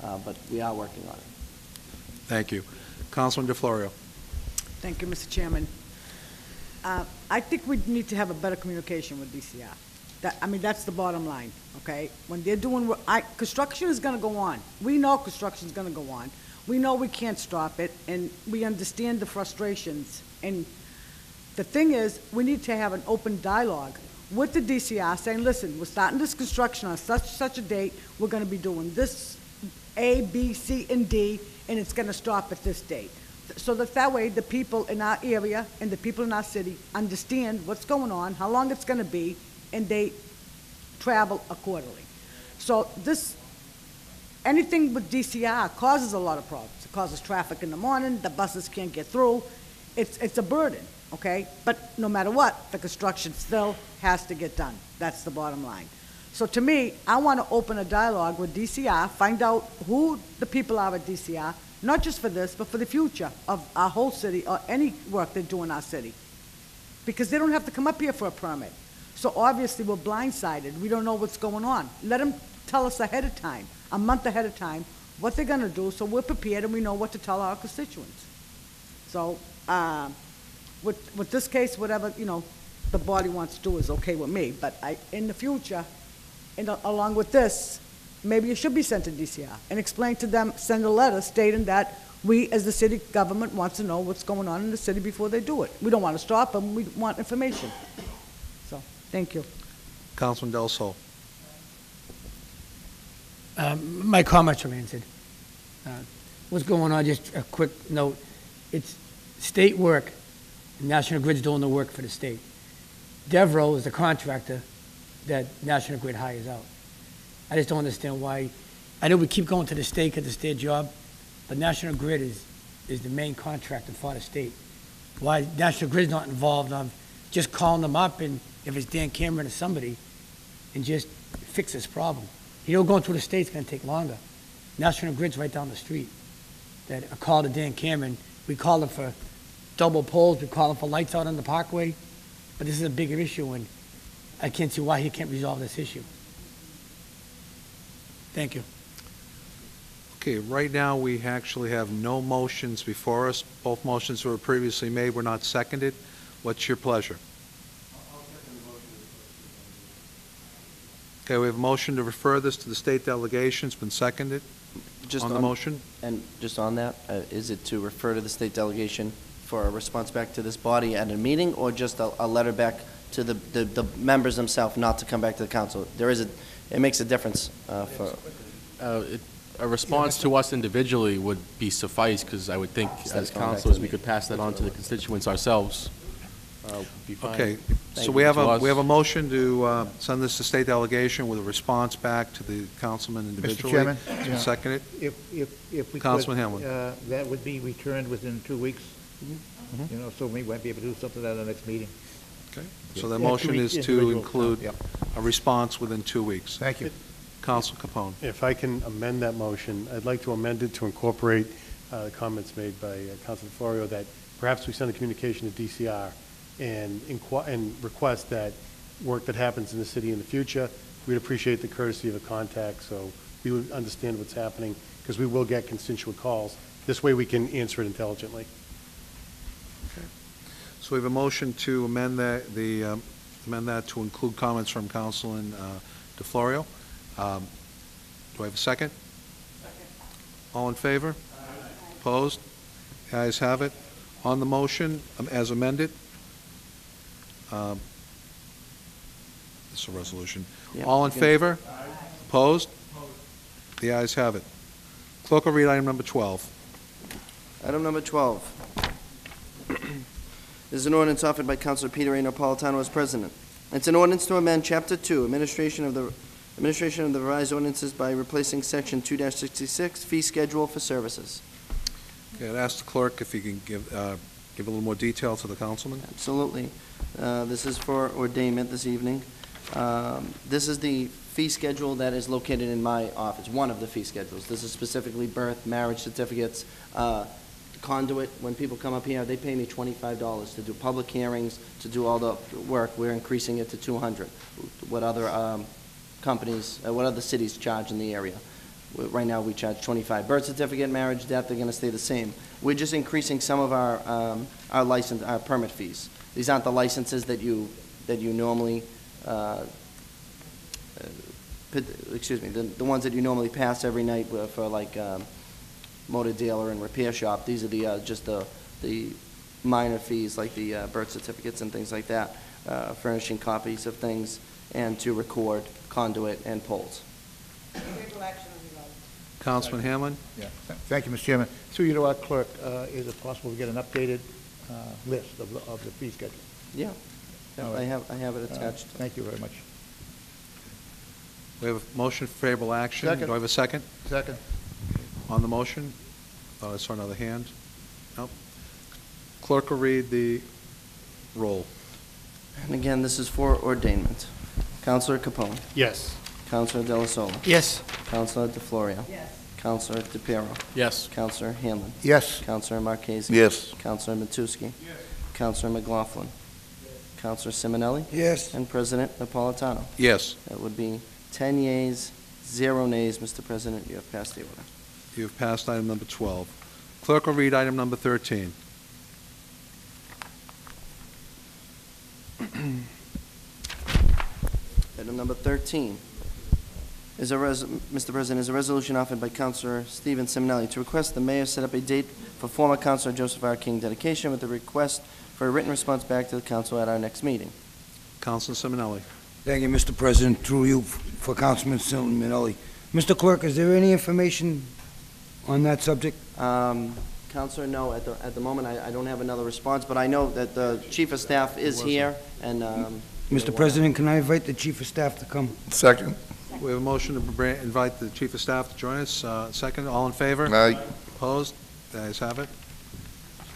But we are working on it. Thank you. Councilman DeFlorio. Thank you, Mr. Chairman. I think we need to have a better communication with DCR. That's the bottom line, okay? When they're doing work, construction is going to go on. We know construction is going to go on. We know we can't stop it, and we understand the frustrations. And the thing is, we need to have an open dialogue with the DCR saying, listen, we're starting this construction on such a date. We're going to be doing this A, B, C, and D, and it's going to stop at this date. So that way the people in our area and the people in our city understand what's going on, how long it's going to be, and they travel accordingly. So anything with DCR causes a lot of problems. It causes traffic in the morning, the buses can't get through. It's a burden, okay? But no matter what, the construction still has to get done. That's the bottom line. So to me, I want to open a dialogue with DCR, find out who the people are at DCR, not just for this, but for the future of our whole city or any work they do in our city. Because they don't have to come up here for a permit. So obviously we're blindsided. We don't know what's going on. Let them tell us ahead of time, a month ahead of time, what they're going to do so we're prepared and we know what to tell our constituents. So with this case, whatever, the body wants to do is okay with me. But in the future, along with this, maybe it should be sent to DCR and explain to them, send a letter stating that we, as the city government, wants to know what's going on in the city before they do it. We don't want to stop them. We want information. So, thank you. Councilman Del Sol. My comments are answered. What's going on, just a quick note. It's state work. National Grid's doing the work for the state. Devro is the contractor that National Grid hires out. I just don't understand why. I know we keep going to the state because it's their job, but National Grid is the main contractor for the state. Why National Grid's not involved on just calling them up, and if it's Dan Cameron or somebody, and just fix this problem. Going through the state's going to take longer. National Grid's right down the street. That a call to Dan Cameron, we call them for double poles, we call them for lights out on the parkway, but this is a bigger issue, and I can't see why he can't resolve this issue. Thank you. Okay, right now we actually have no motions before us. Both motions were previously made, were not seconded. What's your pleasure? Okay, we have a motion to refer this to the state delegation. It's been seconded. Just on the motion? And just on that, is it to refer to the state delegation for a response back to this body at a meeting, or just a letter back to the members themselves not to come back to the council? It makes a difference for... A response to us individually would be suffice, because I would think as councilors we could pass that on to the constituents ourselves. Be fine. Okay, so we have a motion to send this to state delegation with a response back to the councilman individually. Mr. Chairman? It's been seconded. If we could... Councilman Hamlin. That would be returned within 2 weeks, so we might be able to do something at the next meeting. Okay, so the Yeah, motion two is to individual include Yep. a response within 2 weeks. Thank you. Counsel Capone. If I can amend that motion, I'd like to amend it to incorporate the comments made by Councilor Florio that perhaps we send a communication to DCR and request that work that happens in the city in the future, we'd appreciate the courtesy of a contact so we would understand what's happening, because we will get constituent calls. This way we can answer it intelligently. So we have a motion to amend amend that to include comments from Councilman DeFlorio. Do I have a second? Second. All in favor? Opposed? The ayes have it. On the motion, as amended, this is a resolution. Yeah, All in you can- favor? Opposed? The ayes have it. Clerk will read item number 12. Item number 12 is an ordinance offered by Councilor Peter A. Napolitano as president. It's an ordinance to amend Chapter 2, Administration of the revised ordinances by replacing Section 2-66, Fee Schedule for Services. Okay, I'd ask the clerk if he can give a little more detail to the councilman. Absolutely. This is for ordainment this evening. This is the fee schedule that is located in my office, one of the fee schedules. This is specifically birth, marriage certificates, conduit. When people come up here, they pay me $25 to do public hearings, to do all the work. We're increasing it to $200. What other companies, what other cities charge in the area? Right now, we charge $25. Birth certificate, marriage, death, they're going to stay the same. We're just increasing some of our license, our permit fees. These aren't the licenses that you normally, the ones that you normally pass every night for like motor dealer and repair shop. These are just the minor fees, like the birth certificates and things like that, furnishing copies of things, and to record conduit and polls. Councilman Hamlin? Yeah. Thank you, Mr. Chairman. Through you to our clerk, is it possible to get an updated list of the fee schedule? Yeah, All right. I have it attached. Thank you very much. We have a motion for favorable action. Second. Do I have a second? Second. On the motion? Thought I saw another hand. Nope. Clerk will read the roll. And again, this is for ordainment. Councilor Capone. Yes. Councilor Della Sola. Yes. Councilor DeFlorio. Yes. Councilor DePiero. Yes. Councilor Hanlon. Yes. Councilor Marchese. Yes. Councilor Matusky. Councilor McLaughlin. Councilor Simonelli. Yes. And President Napolitano. Yes, That would be 10 yeas, 0 nays, Mr. President. You have passed the order. you have passed item number 12. Clerk will read item number 13. Item number 13 is Mr. President, is a resolution offered by Councilor Stephen Simonelli to request the mayor set up a date for former Councilor Joseph R. King dedication with a request for a written response back to the council at our next meeting. Councilman Simonelli. Thank you, Mr. President. Through you for Councilman Simonelli. Mr. Clerk, is there any information on that subject? Councilor, no, at the moment, I don't have another response, but I know that the Chief of Staff is here, and... Mr. President, can I invite the Chief of Staff to come? Second. We have a motion to invite the Chief of Staff to join us. Second, all in favor? Aye. Opposed? The ayes have it.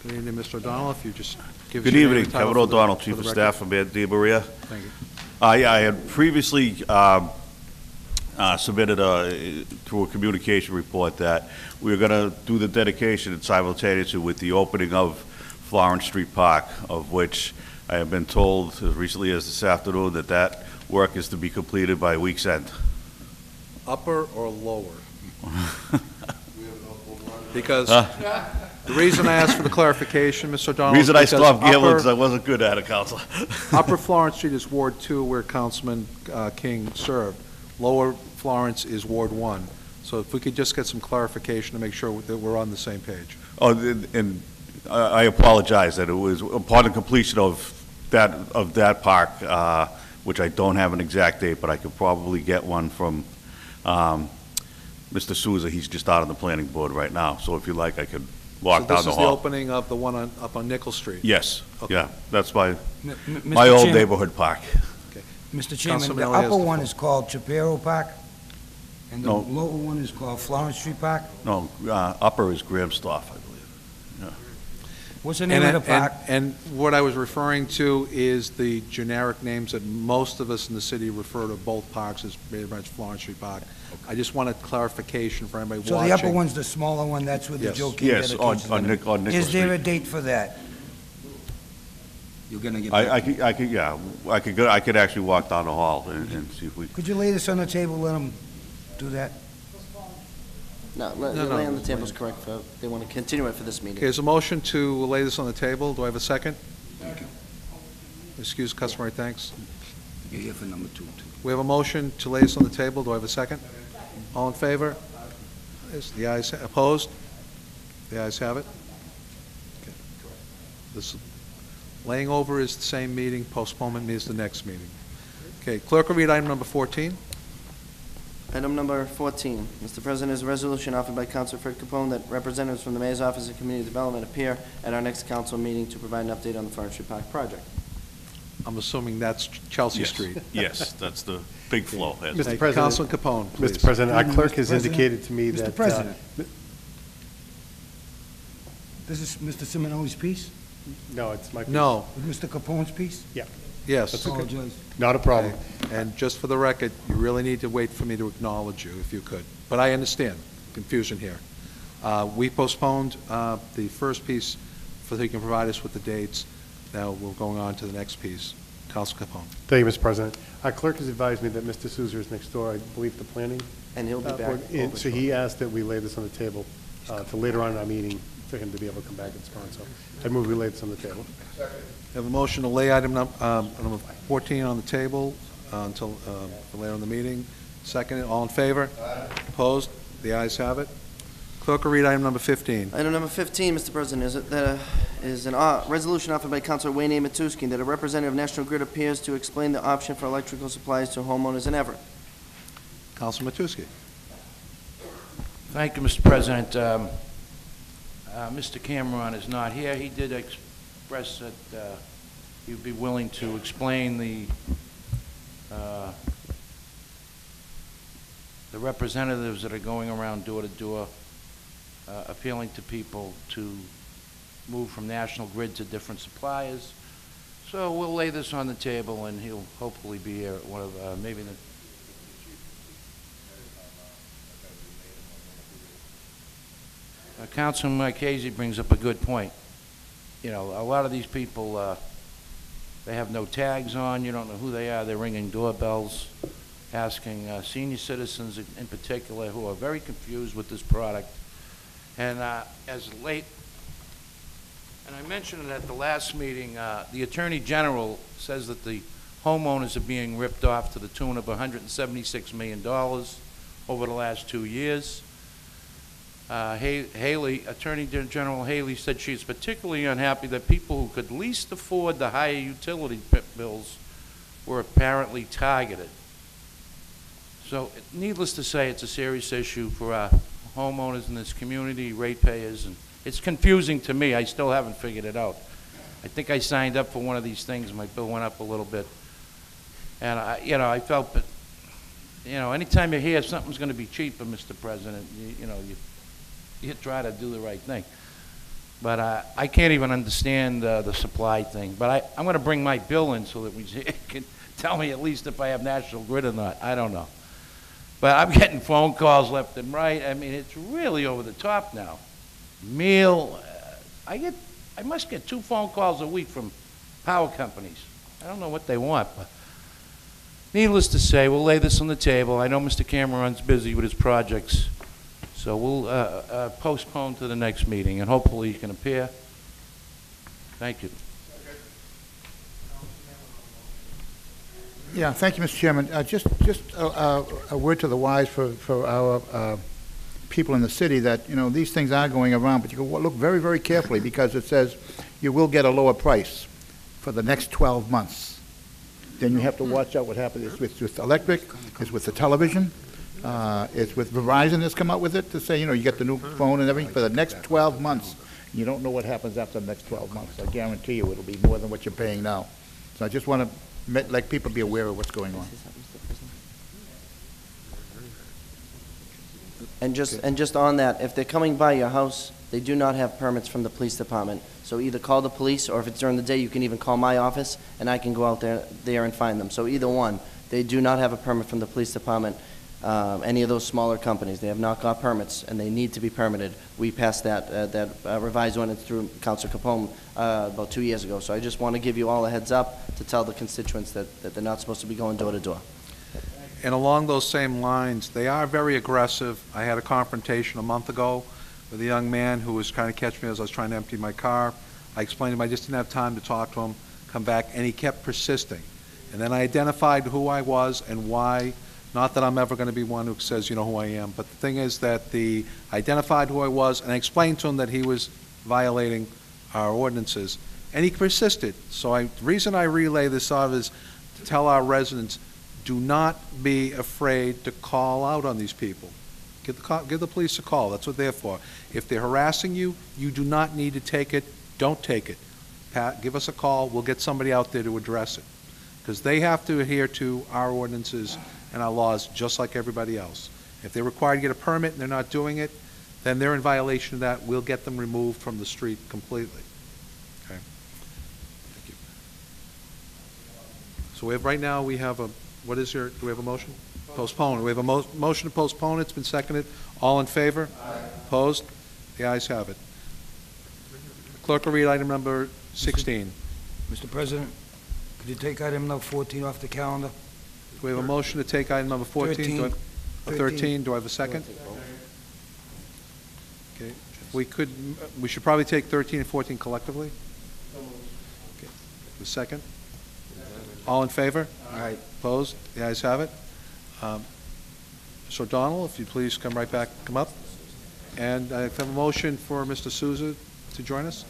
Good evening, Mr. O'Donnell, if you just give us Good your name evening, and title Kevin for the- O'Donnell, for Chief the of record. Staff from Ed Maria. Thank you. I had previously submitted through a communication report that we were going to do the dedication simultaneously with the opening of Florence Street Park, of which I have been told as recently as this afternoon that that work is to be completed by week's end. Upper or lower? Because the reason I asked for the clarification, Mr. O'Donnell, is Reason I still have because gambling is I wasn't good at it, Council. Upper Florence Street is Ward 2, where Councilman King served. Lower Florence is Ward 1. So if we could just get some clarification to make sure that we're on the same page. Oh, and I apologize that it was upon the completion of that park, which I don't have an exact date, but I could probably get one from Mr. Souza. He's just out on the planning board right now, so if you like, I could walk down the So this is the hall. opening of the one up on Nickel Street? Yes, Okay. yeah, that's my Mr. old Chairman- neighborhood park. Mr. Chairman, Councilman the Elliott has upper the one floor. is called Chaparro Park, and the No. lower one is called Florence Street Park? No, upper is Grahamstoff, I believe. What's the name of the park? And what I was referring to is the generic names that most of us in the city refer to both parks as pretty much Florence Street Park. I just wanted clarification for anybody watching. So the upper one's the smaller one, that's where the Yes. Joe King Yes, dedication's on gonna be. Nickel Is there a Street. date for that? You're gonna get back? I could, yeah, I could actually walk down the hall and see if we, Could you lay this on the table, let them do that? No, No, the no. lay on the table is correct. They want to continue it for this meeting. Okay, there's a motion to lay this on the table. Do I have a second? Excuse customary thanks. You're here for number 2, too. We have a motion to lay this on the table. Do I have a second? All in favor? Yes, the ayes, opposed? The ayes have it. Okay. This, laying over is the same meeting, postponement is the next meeting. Okay, clerk will read item number 14. Item number 14, Mr. President, is a resolution offered by Councilor Fred Capone that representatives from the Mayor's Office of Community Development appear at our next council meeting to provide an update on the Florence Street Park project. I'm assuming that's Chelsea yes, Street. yes, that's the big flow. Mr. Thank you. President. Councilman Capone, please. Mr. President, our clerk Mr. has President. indicated to me that... Mr. President. This is Mr. Simonelli's piece? No, it's my... No, Mm-hmm. Mr. Capone's piece? yes. Apologize. Not a problem. And just for the record, you really need to wait for me to acknowledge you, if you could. But I understand confusion here. We postponed the first piece so that you can provide us with the dates. Now we're going on to the next piece. Council Capone. Thank you, Mr. President. Our clerk has advised me that Mr. Souza is next door, I believe, the planning. And he'll be back. board. And so he asked that we lay this on the table to later on in our meeting for him to be able to come back and respond. So I move we lay this on the table. Have a motion to lay item number 14 on the table until for later in the meeting. Second, all in favor? Opposed? The ayes have it. Clerk will read item number 15. Item number 15, Mr. President, is a resolution offered by Councilor Wayne A. Matusky that a representative of National Grid appears to explain the option for electrical supplies to homeowners in Everett. Councilman Matusky. Thank you, Mr. President. Mr. Cameron is not here. He did express that he'd be willing to explain the representatives that are going around door to door appealing to people to move from National Grid to different suppliers. So we'll lay this on the table, and he'll hopefully be here at one of maybe the... Councilman Marchese brings up a good point. You know, a lot of these people, they have no tags on, you don't know who they are, they're ringing doorbells, asking senior citizens in particular who are very confused with this product. And as late, and I mentioned it at the last meeting, the Attorney General says that the homeowners are being ripped off to the tune of $176 million over the last 2 years. Haley, Attorney General Haley said she's particularly unhappy that people who could least afford the higher utility bills were apparently targeted. So, needless to say, it's a serious issue for our homeowners in this community, ratepayers, and it's confusing to me. I still haven't figured it out. I think I signed up for one of these things. My bill went up a little bit. And, I felt that, anytime you hear something's going to be cheaper, Mr. President, you try to do the right thing. But I can't even understand the supply thing. But I'm going to bring my bill in so that we can tell me at least if I have National Grid or not. I don't know. But I'm getting phone calls left and right. I mean, it's really over the top now. Meal, I must get 2 phone calls a week from power companies. I don't know what they want, but needless to say, we'll lay this on the table. I know Mr. Cameron's busy with his projects. So we'll postpone to the next meeting, and hopefully he can appear. Thank you. Yeah, thank you, Mr. Chairman. Just a word to the wise for our people in the city that, these things are going around, but you can look very, very carefully because it says you will get a lower price for the next 12 months. Then you have to watch out what happens. It's with electric, it's with the television. It's with Verizon that's come out with it to say, you get the new phone and everything for the next 12 months. You don't know what happens after the next 12 months. I guarantee you it'll be more than what you're paying now. So I just want to let people be aware of what's going on. And just on that, if they're coming by your house They do not have permits from the police department. So either call the police, or if it's during the day, you can even call my office, and I can go out there and find them. So either one. They do not have a permit from the police department, any of those smaller companies. They have not got permits, and they need to be permitted. We passed that revised ordinance through Council Capone about 2 years ago. So I just want to give you all a heads up to tell the constituents that they're not supposed to be going door to door. And along those same lines, they are very aggressive. I had a confrontation a month ago with a young man who was trying to catch me as I was trying to empty my car. I explained to him I just didn't have time to talk to him, come back, and he kept persisting. And then I identified who I was and why. Not that I'm ever going to be one who says, you know who I am, but the thing is that I identified who I was, and I explained to him that he was violating our ordinances, and he persisted. So the reason I relay this out is to tell our residents, do not be afraid to call out on these people. Give the police a call. That's what they're for. If they're harassing you, you do not need to take it. Don't take it. Give us a call. We'll get somebody out there to address it. Because they have to adhere to our ordinances and our laws just like everybody else. If they're required to get a permit and they're not doing it, then they're in violation of that. We'll get them removed from the street completely. Okay? Thank you. So right now we have do we have a motion? Postpone. We have a motion to postpone. It's been seconded. All in favor? Aye. Opposed? The ayes have it. Clerk will read item number 16. Mr. President, could you take item number 14 off the calendar? We have a motion to take item number 14. 13. 13. Do I have a second? Okay. We should probably take 13 and 14 collectively. Okay. The second? All in favor? Aye. Opposed? The ayes have it. Mr. O'Donnell, if you please come up. And I have a motion for Mr. Souza to join us.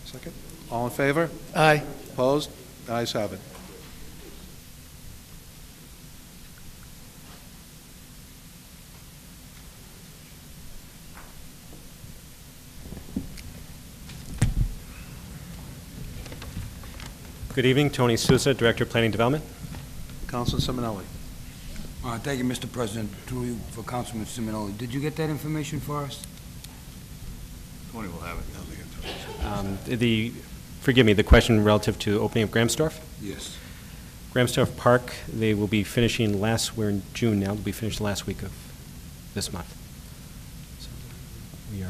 Second. All in favor? Aye. Opposed? The ayes have it. Good evening, Tony Souza, Director of Planning Development. Councilman Simonelli. Thank you, Mr. President. Through you for Councilman Simonelli. Did you get that information for us? Tony will have it. Forgive me, the question relative to opening of Grahamsdorf? Yes. Grahamsdorf Park, they will be finishing we're in June now, they'll be finished the last week of this month. So we are,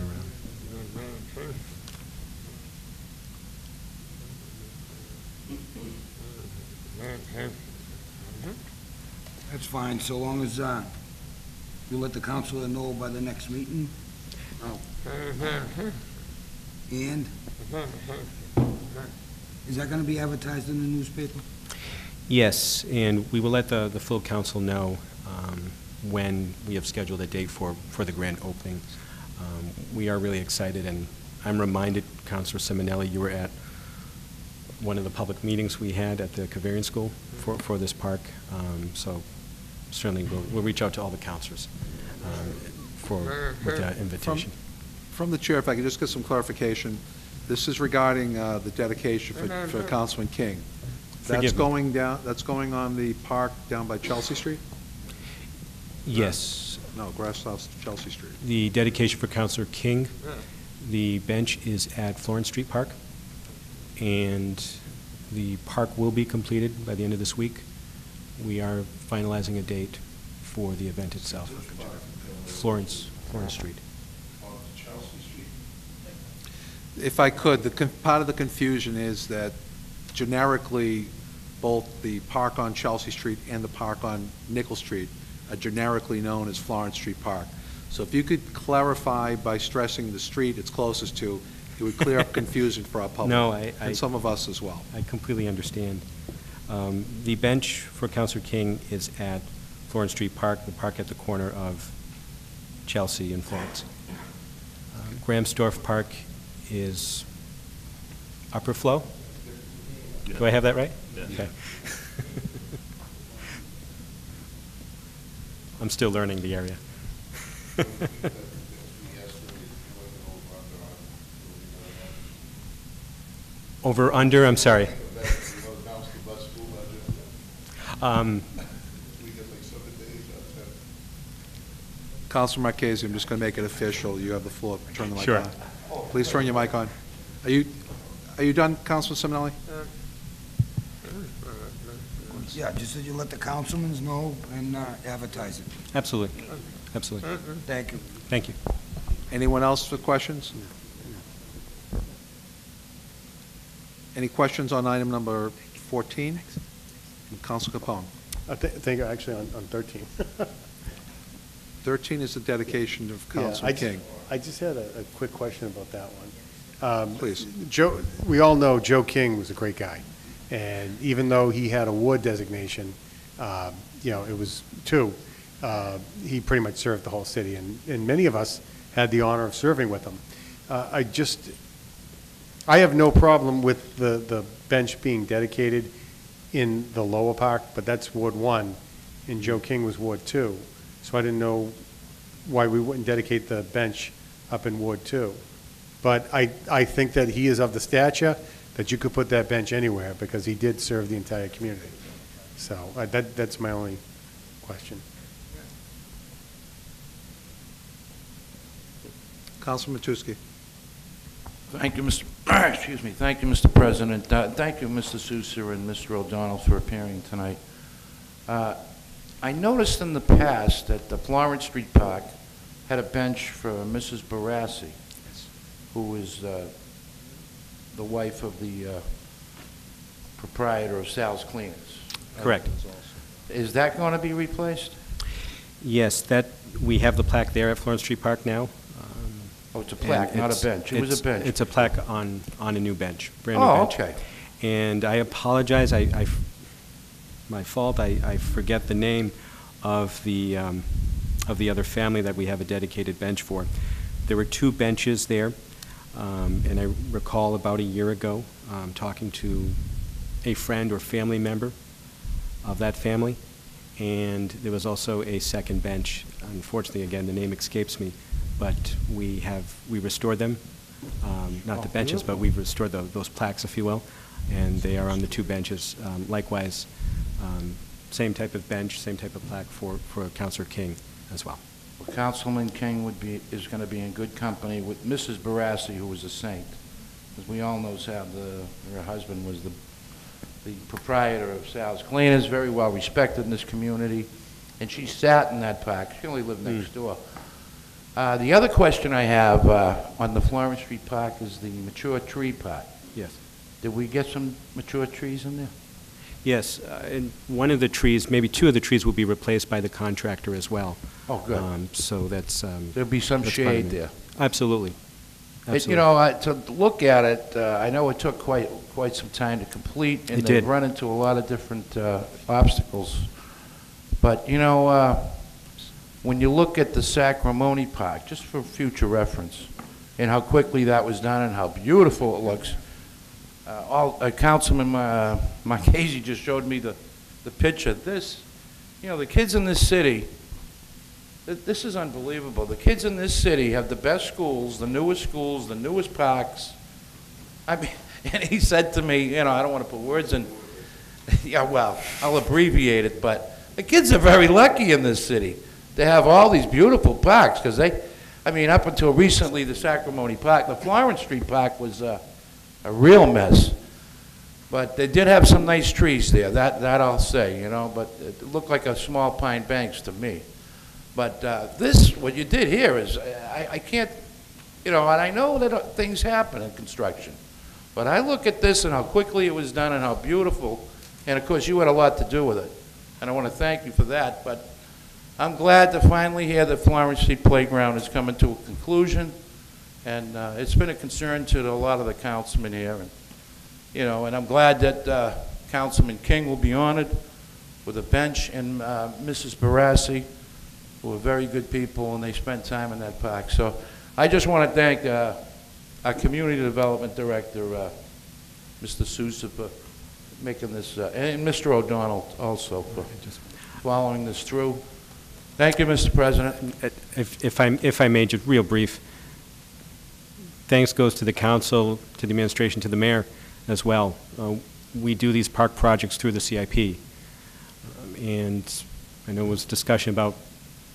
That's fine, so long as you let the council know by the next meeting. And is that going to be advertised in the newspaper? yes, and we will let the full council know when we have scheduled a date for the grand opening. We are really excited, and I'm reminded, Councilor Simonelli, you were at one of the public meetings we had at the Cavarian School for this park. So certainly we'll reach out to all the councilors with that invitation. From the chair, if I could just get some clarification. This is regarding the dedication for Councilman King. That's going on the park down by Chelsea Street? Yes. No, Grass House, Chelsea Street. The dedication for Councilor King, the bench is at Florence Street Park, and the park will be completed by the end of this week. We are finalizing a date for the event itself. Florence Street. If I could, part of the confusion is that generically, both the park on Chelsea Street and the park on Nickel Street are generically known as Florence Street Park. So if you could clarify by stressing the street it's closest to, it would clear up confusion for our public. And some of us as well. I completely understand. The bench for Councilor King is at Florence Street Park, the park at the corner of Chelsea and Florence. Grahamsdorf Park is upper flow? Yeah. Do I have that right? Yeah. Okay. I'm still learning the area. Over, under, I'm sorry. Councilor Marchese, I'm just going to make it official. You have the floor. Turn the mic Sure. on. Please turn your mic on. Are you done, Councilman Simonelli? Yeah, just that you let the councilmen know and advertise it. Absolutely. Absolutely. Thank you. Thank you. Anyone else for questions? Any questions on item number 14? Council Capone. Thank you, actually, on 13. 13 is the dedication of Councilman King. I just had a quick question about that one. Please. Joe, we all know Joe King was a great guy, and even though he had a ward designation, it was 2, he pretty much served the whole city, and many of us had the honor of serving with him. I have no problem with the bench being dedicated in the lower park, but that's Ward 1, and Joe King was Ward 2. So I didn't know why we wouldn't dedicate the bench up in Ward 2. But I think that he is of the stature that you could put that bench anywhere because he did serve the entire community. So that's my only question. Councilman Matusky. Thank you, Mr. Excuse me. Thank you, Mr. President. Thank you, Mr. Sousa and Mr. O'Donnell, for appearing tonight. I noticed in the past that the Florence Street Park had a bench for Mrs. Barassi, who is the wife of the proprietor of Sal's Cleaners. Correct. Is that going to be replaced? Yes, we have the plaque there at Florence Street Park now. Oh, it's a plaque, not a bench. It was a bench. It's a plaque on a new bench, brand new bench. Oh, okay. And I apologize, my fault, I forget the name of the other family that we have a dedicated bench for. There were 2 benches there, and I recall about a year ago talking to a friend or family member of that family, and there was also a second bench. Unfortunately, again, the name escapes me, but we restored them, not the benches, but we've restored those plaques, if you will, and they are on the 2 benches. Likewise, same type of bench, same type of plaque for Councilor King as well. Well, Councilman King is going to be in good company with Mrs. Barassi, who was a saint. As we all know, her husband was the proprietor of Sal's Cleaners, very well respected in this community, and she sat in that park. She only lived next door. The other question I have on the Florence Street Park is the mature tree park. Yes. Did we get some mature trees in there? Yes, and one of the trees, maybe 2 of the trees will be replaced by the contractor as well. Oh, good. So that's... There'll be some shade there. Absolutely. You know, to look at it, I know it took quite some time to complete, and they've run into a lot of different obstacles. But, you know, when you look at the Sacramone Park, just for future reference, and how quickly that was done and how beautiful it looks, Councilman Marchese just showed me the picture. The kids in this city, this is unbelievable. The kids in this city have the best schools, the newest parks. I mean, and he said to me, I don't want to put words in, yeah, well, I'll abbreviate it, but the kids are very lucky in this city to have all these beautiful parks, because up until recently, the Sacramone Park, the Florence Street Park was a real mess. But they did have some nice trees there, that I'll say, but it looked like a small pine banks to me. But what you did here is, I can't, and I know that things happen in construction, but I look at this and how quickly it was done and how beautiful, and of course you had a lot to do with it, and I want to thank you for that, but I'm glad to finally hear that Florence Street Playground is coming to a conclusion, and it's been a concern to a lot of the councilmen here, and I'm glad that Councilman King will be honored with a bench, and Mrs. Barassi, who are very good people, and they spent time in that park. So I just want to thank our Community Development Director, Mr. Sousa, for making this, and Mr. O'Donnell also for following this through. Thank you, Mr. President. If I may, just real brief, thanks goes to the council, to the administration, to the mayor as well. We do these park projects through the CIP. And I know there was discussion about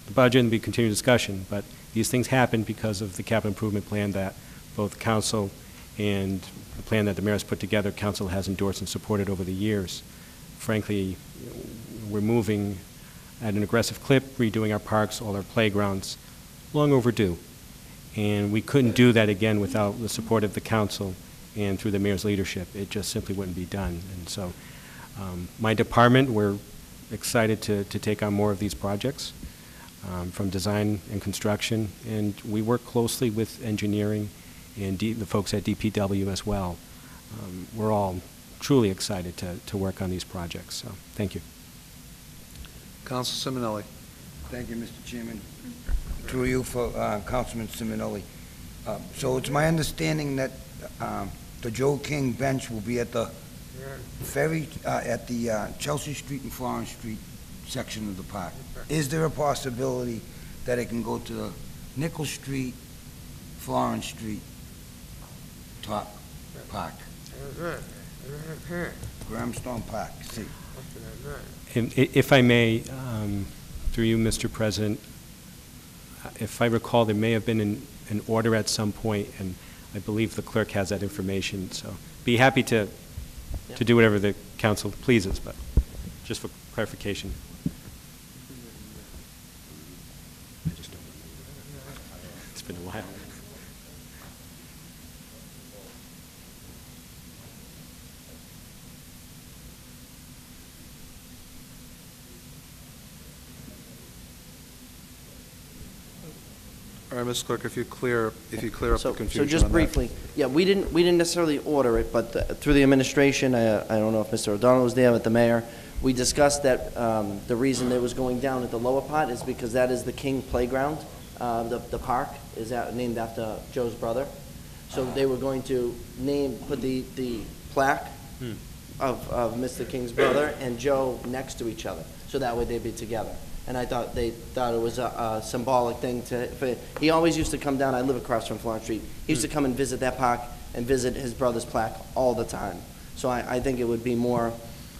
the budget and be continued discussion, but these things happen because of the capital improvement plan that both council and the plan that the mayor has put together, council has endorsed and supported over the years. Frankly, we're moving at an aggressive clip, redoing our parks, all our playgrounds, long overdue. And we couldn't do that again without the support of the council and through the mayor's leadership. It just simply wouldn't be done. And so my department, we're excited to take on more of these projects from design and construction, and we work closely with engineering and the folks at DPW as well. We're all truly excited to work on these projects, so thank you. Council Simonelli. Thank you, Mr. Chairman. Through you for Councilman Simonelli. So it's my understanding that the Joe King bench will be at the ferry, at the Chelsea Street and Florence Street section of the park. Is there a possibility that it can go to the Nickel Street, Florence Street, top park? Grahamstone Park, see. And if I may, through you, Mr. President, if I recall, there may have been an order at some point, and I believe the clerk has that information, so be happy to do whatever the council pleases, but just for clarification. I just don't remember. It's been a while. All right, Mr. Clerk, if you clear up the confusion So on just that. briefly, yeah, we didn't necessarily order it, but through the administration, I don't know if Mr. O'Donnell was there with the mayor, we discussed that the reason it was going down at the lower part is because that is the King Playground. The park is named after Joe's brother. So they were going to put the plaque of Mr. King's brother and Joe next to each other, so that way they'd be together. And I thought they thought it was a symbolic thing he always used to come down, I live across from Florence Street, he used to come and visit that park and visit his brother's plaque all the time. So I think it would be more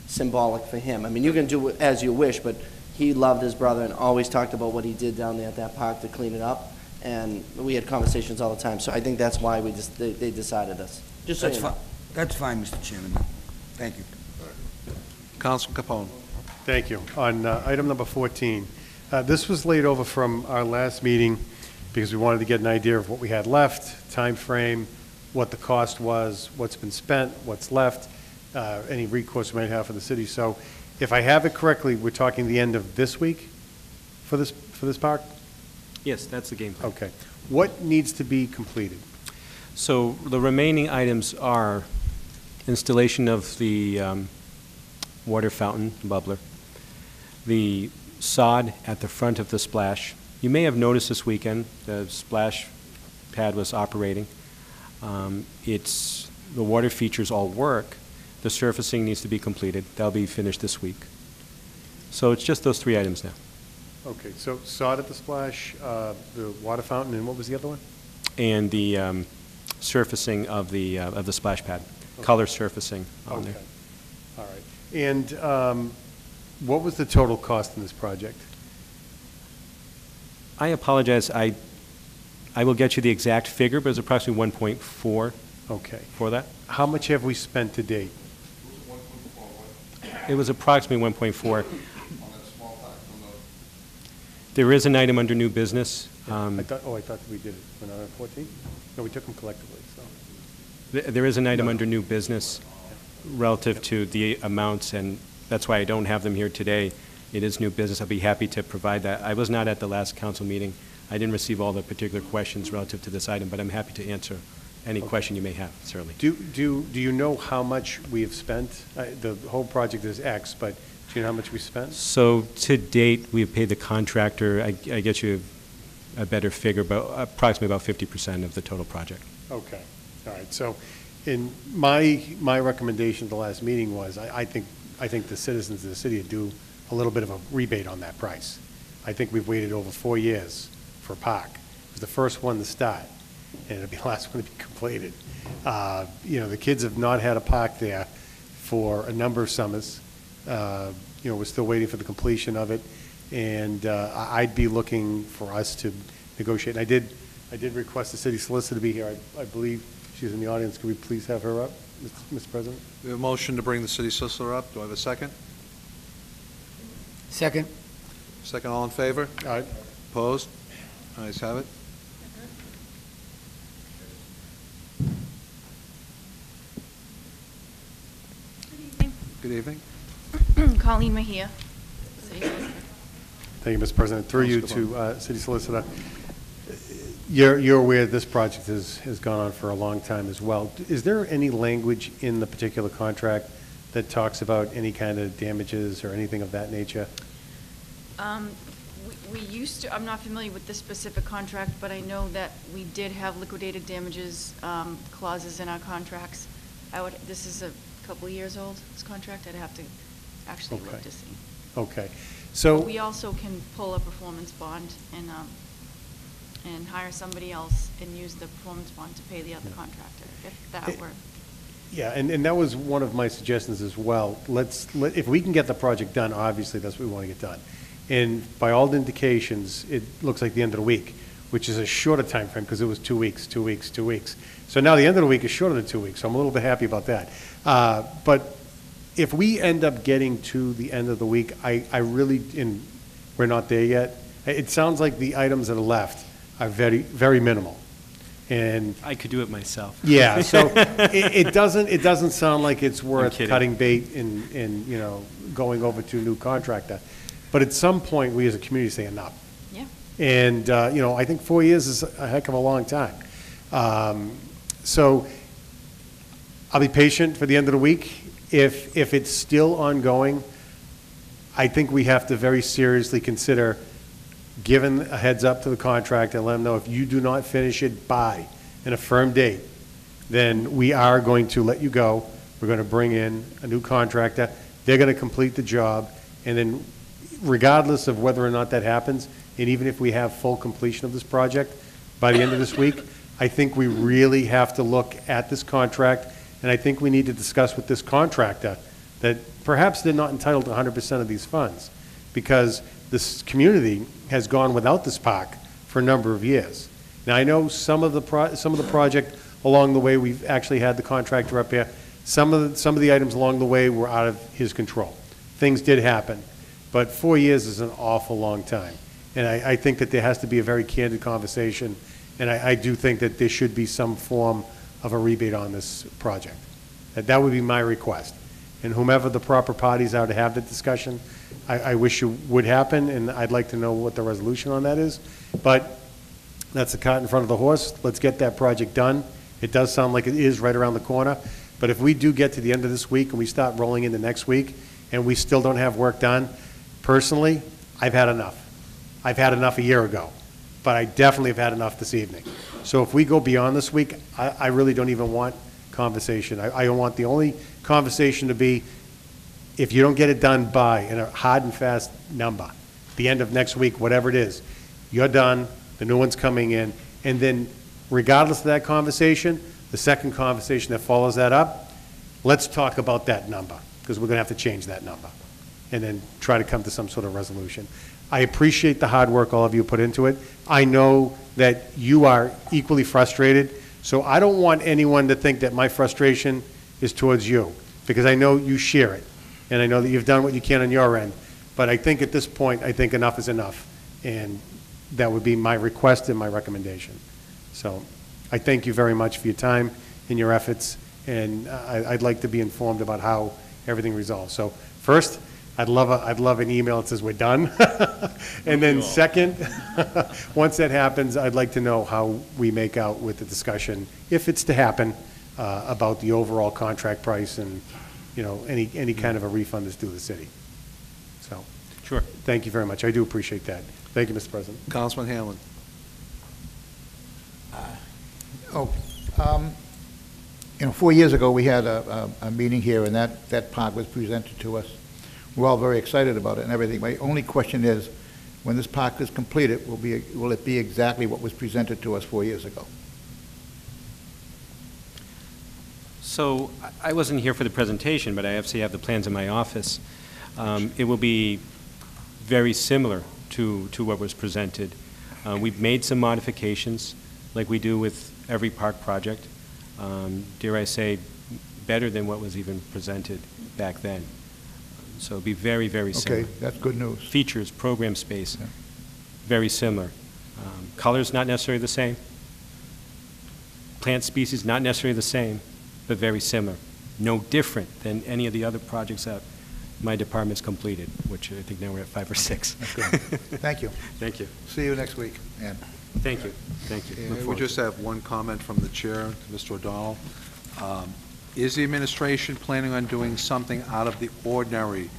symbolic for him. I mean, you can do as you wish, but he loved his brother and always talked about what he did down there at that park to clean it up, and we had conversations all the time. So I think that's why they decided this. Just so you know. That's fine, Mr. Chairman. Thank you. Councilman Capone. Thank you. On item number 14, this was laid over from our last meeting because we wanted to get an idea of what we had left, time frame, what the cost was, what's been spent, what's left, any recourse we might have for the city. So if I have it correctly, we're talking the end of this week for this park? Yes, that's the game plan. Okay. What needs to be completed? So the remaining items are installation of the water fountain, bubbler, the sod at the front of the splash. You may have noticed this weekend the splash pad was operating. The water features all work. The surfacing needs to be completed. That'll be finished this week. So it's just those three items now. Okay, so sod at the splash, the water fountain, and what was the other one? And the surfacing of the splash pad, color surfacing on there. All right. And what was the total cost in this project? I apologize. I will get you the exact figure, but it's approximately 1.4. Okay. For that. How much have we spent to date? It was approximately 1.4. There is an item under new business. I thought we did it. We're not on 14? No, we took them collectively, so. There is an item under new business relative to the amounts, and that's why I don't have them here today. It is new business. I'll be happy to provide that. I was not at the last council meeting. I didn't receive all the particular questions relative to this item, but I'm happy to answer any question you may have, certainly. Do you know how much we have spent? The whole project is X, but do you know how much we spent? So to date, we have paid the contractor, I get you a better figure, but approximately about 50% of the total project. Okay. All right. So in my recommendation at the last meeting was I think the citizens of the city would do a little bit of a rebate on that price. I think we've waited over 4 years for a park. It was the first one to start, and it'll be the last one to be completed. The kids have not had a park there for a number of summers. We're still waiting for the completion of it. And I'd be looking for us to negotiate. And I did request the city solicitor to be here. I believe she's in the audience. Could we please have her up, Mr. President? We have a motion to bring the city solicitor up. Do I have a second? Second. Second, all in favor? Aye. Opposed? Ayes have it. Good evening. Colleen Mejia. City Solicitor. Thank you, Mr. President. Through you to City Solicitor. You're aware this project has gone on for a long time as well. Is there any language in the particular contract that talks about any kind of damages or anything of that nature? We used to, I'm not familiar with this specific contract, but I know that we did have liquidated damages clauses in our contracts. This is a couple of years old, this contract. I'd have to actually look to see. Okay. So we also can pull a performance bond and hire somebody else and use the performance bond to pay the other contractor, if that were. Yeah, and that was one of my suggestions as well. If we can get the project done, obviously that's what we want to get done. And by all indications, it looks like the end of the week, which is a shorter time frame because it was 2 weeks, 2 weeks, 2 weeks. So now the end of the week is shorter than 2 weeks, so I'm a little bit happy about that. But if we end up getting to the end of the week, I really, and we're not there yet, it sounds like the items that are left are very, very minimal. And I could do it myself. Yeah, so it doesn't sound like it's worth kidding. cutting bait and going over to a new contractor. But at some point, we as a community say enough. Yeah. And, I think 4 years is a heck of a long time. So I'll be patient for the end of the week. If it's still ongoing, I think we have to very seriously consider giving a heads up to the contractor and let them know if you do not finish it by a firm date, then we are going to let you go. We're going to bring in a new contractor. They're going to complete the job. And then regardless of whether or not that happens, and even if we have full completion of this project by the end of this week, I think we really have to look at this contract, and I think we need to discuss with this contractor that perhaps they're not entitled to 100% of these funds, because this community has gone without this park for a number of years. Now, I know some of the project along the way, we've actually had the contractor up here. Some of the items along the way were out of his control. Things did happen, but 4 years is an awful long time. And I think that there has to be a very candid conversation, and I do think that there should be some form of a rebate on this project. That would be my request. And whomever the proper parties are to have the discussion, I wish it would happen, and I'd like to know what the resolution on that is. But that's the cart in front of the horse. Let's get that project done. It does sound like it is right around the corner. But if we do get to the end of this week and we start rolling into next week and we still don't have work done, personally, I've had enough. I've had enough a year ago, but I definitely have had enough this evening. So if we go beyond this week, I really don't even want conversation. I want the only conversation to be, if you don't get it done by, in a hard and fast number, the end of next week, whatever it is, you're done, the new one's coming in, and then regardless of that conversation, the second conversation that follows that up, let's talk about that number, because we're going to have to change that number, and then try to come to some sort of resolution. I appreciate the hard work all of you put into it. I know that you are equally frustrated, so I don't want anyone to think that my frustration is towards you, because I know you share it, and I know that you've done what you can on your end. But I think at this point, I think enough is enough, and that would be my request and my recommendation. So I thank you very much for your time and your efforts, and I'd like to be informed about how everything resolves. So first, I'd love an email that says we're done. And then second, once that happens, I'd like to know how we make out with the discussion, if it's to happen, about the overall contract price and, any kind of a refund that's due the city. So, Sure. Thank you very much. I do appreciate that. Thank you, Mr. President. Councilman Hanlon. 4 years ago, we had a meeting here, and that park was presented to us. We're all very excited about it and everything. My only question is, when this park is completed, will it be exactly what was presented to us 4 years ago? So I wasn't here for the presentation, but I obviously have the plans in my office. It will be very similar to what was presented. We've made some modifications, like we do with every park project. Dare I say, better than what was even presented back then. So it'd be very, very similar. Okay, that's good news. Features, program space, Yeah. very similar. Colors not necessarily the same. Plant species not necessarily the same, but very similar. No different than any of the other projects that my department's completed, which I think now we're at 5 or 6. That's good. Thank you. Thank you. See you next week, Ann. Thank you. Thank you. Look And we forward just to it. have one comment from the chair, Mr. O'Donnell. Is the administration planning on doing something out of the ordinary?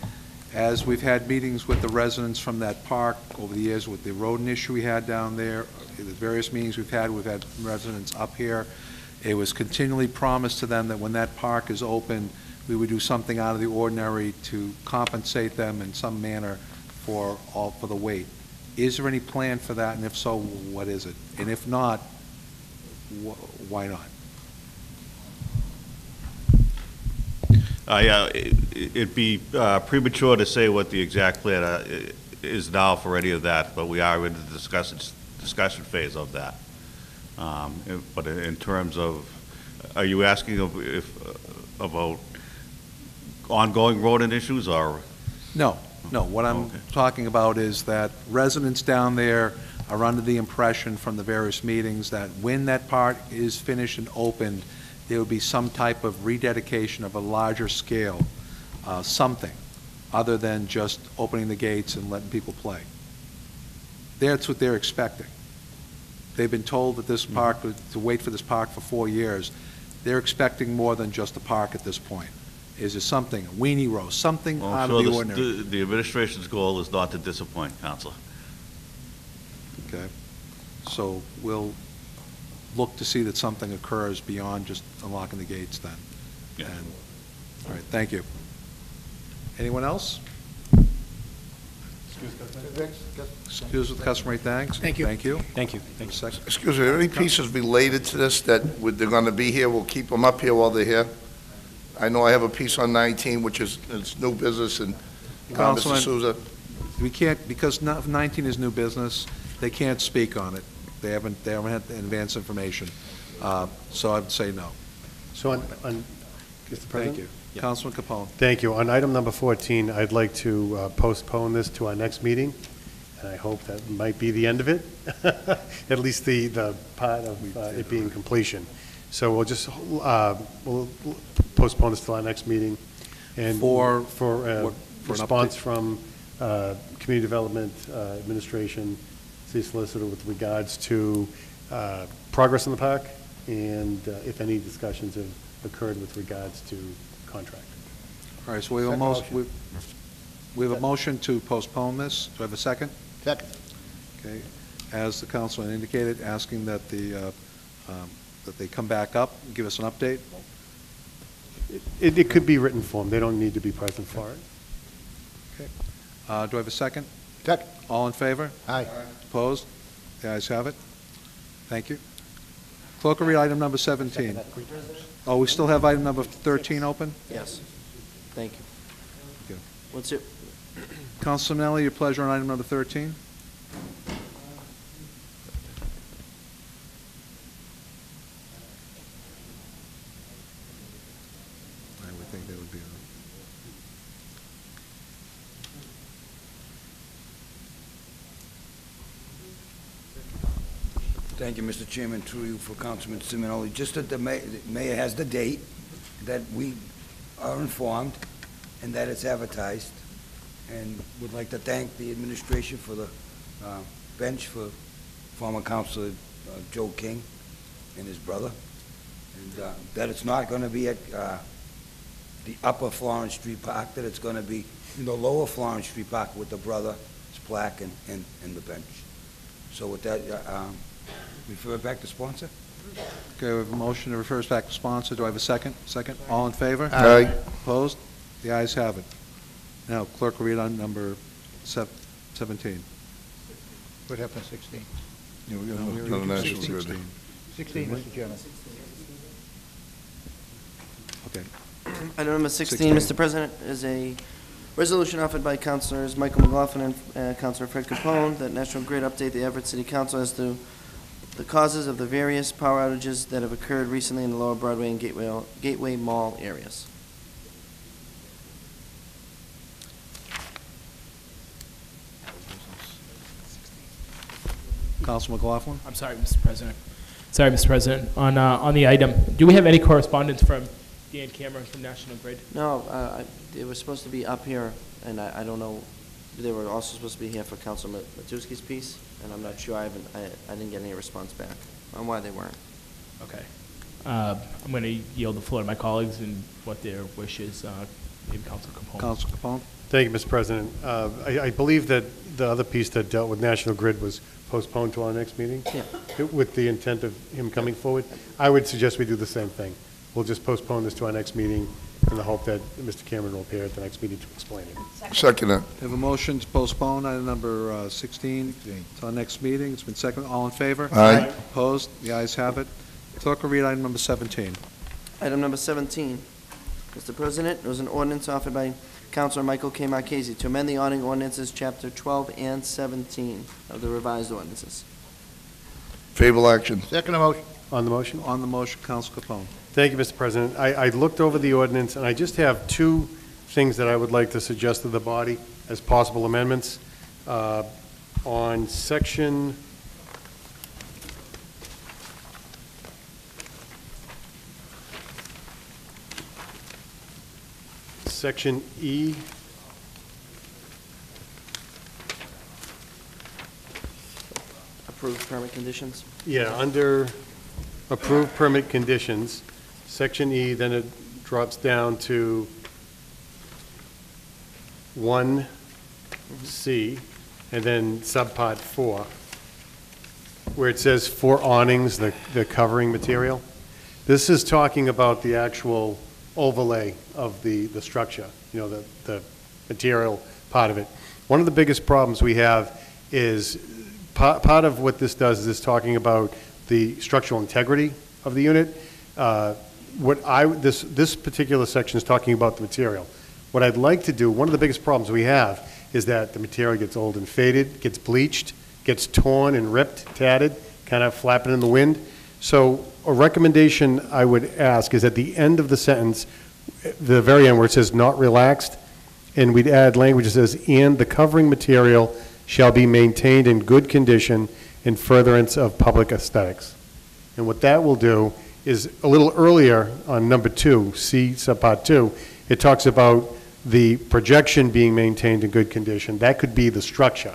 As we've had meetings with the residents from that park over the years with the rodent issue we had down there, the various meetings we've had residents up here. It was continually promised to them that when that park is open, we would do something out of the ordinary to compensate them in some manner for the wait. Is there any plan for that, and if so, what is it? And if not, why not? Yeah, it'd be premature to say what the exact plan is now for any of that, but we are in the discussion phase of that. But in terms of, are you asking about ongoing rodent issues, or? No. What I'm Okay. talking about is that residents down there are under the impression from the various meetings that when that park is finished and opened, there would be some type of rededication of a larger scale, something, other than just opening the gates and letting people play. That's what they're expecting. They've been told that this park, to wait for this park for 4 years. They're expecting more than just a park at this point. Is there something, a weenie roast, something Well, out I'm of the sure ordinary? the administration's goal is not to disappoint, Counselor. Okay? So we'll look to see that something occurs beyond just unlocking the gates then. Yeah. And, all right, thank you. Anyone else? Excuse with customary thanks. Thank you. Thank you. Thank you. Thank you. Second. Excuse me, are there any pieces related to this that they're going to be here? We'll keep them up here while they're here. I know I have a piece on 19, which is it's new business, and Mr. Councilman, Souza. We can't, because 19 is new business, they can't speak on it. They haven't had advance information. So I'd say no. So on, Mr. Thank President? you. Councilman Capone. Thank you. On item number 14, I'd like to postpone this to our next meeting, and I hope that might be the end of it, at least the part of it being completion. So we'll just, we'll postpone this till our next meeting. And For an an response from Community Development Administration, City Solicitor, with regards to progress in the park, and if any discussions have occurred with regards to contract. All right, so we have we have a motion to postpone this. Do I have a second? Second. Okay. As the councilman indicated, asking that that they come back up, and give us an update. It could be written form. They don't need to be present for it. Okay. Do I have a second? Second. All in favor? Aye. Opposed? The ayes have it. Thank you. Clerk will read item number 17. Oh, we still have item number 13 open? Yes. Thank you. Okay. What's it? Councilor Manelli, your pleasure on item number 13? I would think that would be... Thank you, Mr. Chairman, through you for Councilman Simonelli. Just that the mayor has the date, that we are informed, and that it's advertised, and would like to thank the administration for the bench for former Councilor Joe King and his brother, and that it's not going to be at the upper Florence Street Park, that it's going to be in the lower Florence Street Park with the brother's plaque and the bench. So with that, refer it back to sponsor? Okay, we have a motion to refer us back to sponsor. Do I have a second? Second. All in favor? Aye. Opposed? The ayes have it. Now, clerk will read on number 17. What happened to 16? Yeah, we got No, we another already National did Grid. 16. 16, Mr. Chairman. Okay. Item number 16, 16. Mr. President, is a Resolution offered by Councilors Michael McLaughlin and Councilor Fred Capone that National Grid update the Everett City Council as to the causes of the various power outages that have occurred recently in the Lower Broadway and Gateway Mall areas. Council McLaughlin? I'm sorry, Mr. President. Sorry, Mr. President. On the item, do we have any correspondence from Dan Cameron from National Grid? No, it was supposed to be up here, and I don't know, they were also supposed to be here for Councilor Matusky's piece, and I'm not sure, I didn't get any response back on why they weren't. Okay. I'm going to yield the floor to my colleagues and what their wish is. Maybe Council Capone. Council Capone? Thank you, Mr. President. I believe that the other piece that dealt with National Grid was postponed to our next meeting? Yeah. With the intent of him coming forward? I would suggest we do the same thing. We'll just postpone this to our next meeting in the hope that Mr. Cameron will appear at the next meeting to explain it. Second it. We have a motion to postpone item number 16 to our next meeting. It's been seconded. All in favor? Aye. Opposed? The ayes have it. Clerk will read item number 17. Item number 17, Mr. President, it was an ordinance offered by Councilor Michael K. Marchese to amend the awning ordinances, Chapter 12 and 17 of the revised ordinances. Favorable action. Second motion. On the motion? On the motion, Council Capone. Thank you, Mr. President. I looked over the ordinance, and I just have two things that I would like to suggest to the body as possible amendments. On section E, Approved permit conditions. yeah, under approved permit conditions, section E, then it drops down to 1C, and then subpart 4, where it says for awnings, the covering material. This is talking about the actual overlay of the structure, you know, the material part of it. One of the biggest problems we have is, part of what this does is it's talking about the structural integrity of the unit. This particular section is talking about the material. What I'd like to do, one of the biggest problems we have is that the material gets old and faded, gets bleached, gets torn and ripped, tatted, kind of flapping in the wind. So a recommendation I would ask is at the end of the sentence, the very end where it says not relaxed, and we'd add language that says, and the covering material shall be maintained in good condition in furtherance of public aesthetics. And what that will do is a little earlier on number 2, C subpart 2, it talks about the projection being maintained in good condition. That could be the structure.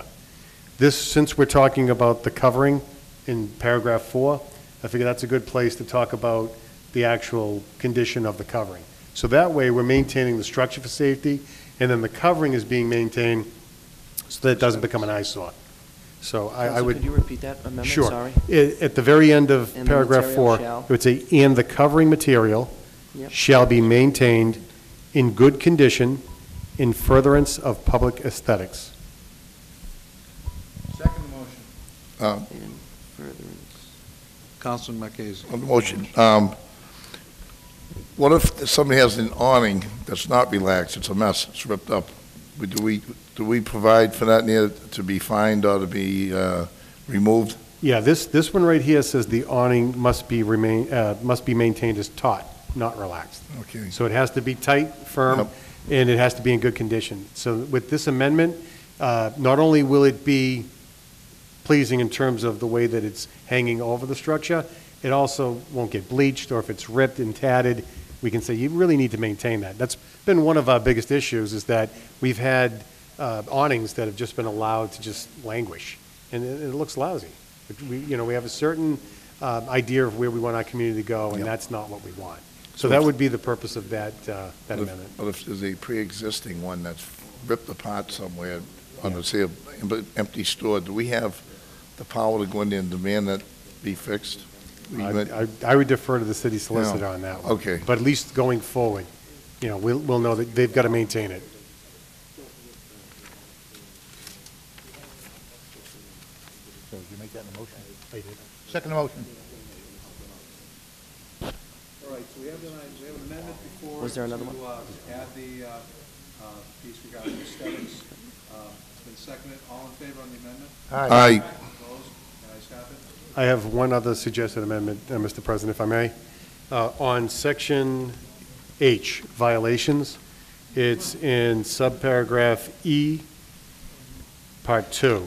This, since we're talking about the covering in paragraph 4, I figure that's a good place to talk about the actual condition of the covering. So that way, we're maintaining the structure for safety, and then the covering is being maintained so that it doesn't become an eyesore. So I would... Could you repeat that amendment? Sure. Sorry. At the very end of And the paragraph material 4, shall? it would say, and the covering material Yep. shall be maintained in good condition in furtherance of public aesthetics. Second motion. In furtherance. Councilman Marchese. On the motion, what if somebody has an awning that's not relaxed, it's a mess, it's ripped up? Do we provide for that near to be fined or to be removed? Yeah, this one right here says the awning must be maintained as taut, not relaxed. Okay. So it has to be tight, firm, Yep. and it has to be in good condition. So with this amendment, not only will it be pleasing in terms of the way that it's hanging over the structure, it also won't get bleached, or if it's ripped and tatted, we can say you really need to maintain that. That's been one of our biggest issues, is that we've had awnings that have just been allowed to just languish, and it looks lousy. We have a certain idea of where we want our community to go, and Yep. that's not what we want. So that would be the purpose of that amendment. But if there's a pre-existing one that's ripped apart somewhere on a, say, an empty store, do we have the power to go in there and demand that be fixed? I would defer to the city solicitor on that one. Okay. But at least going forward, we'll know that they've got to maintain it. So did you make that in the motion? I did. Second motion. All right, so we have an amendment before. Was there another one? To add the piece regarding aesthetics. It's been seconded. All in favor on the amendment? Aye. Opposed? The ayes have it. I have one other suggested amendment, Mr. President, if I may. On Section H, violations, it's in subparagraph E, Part 2,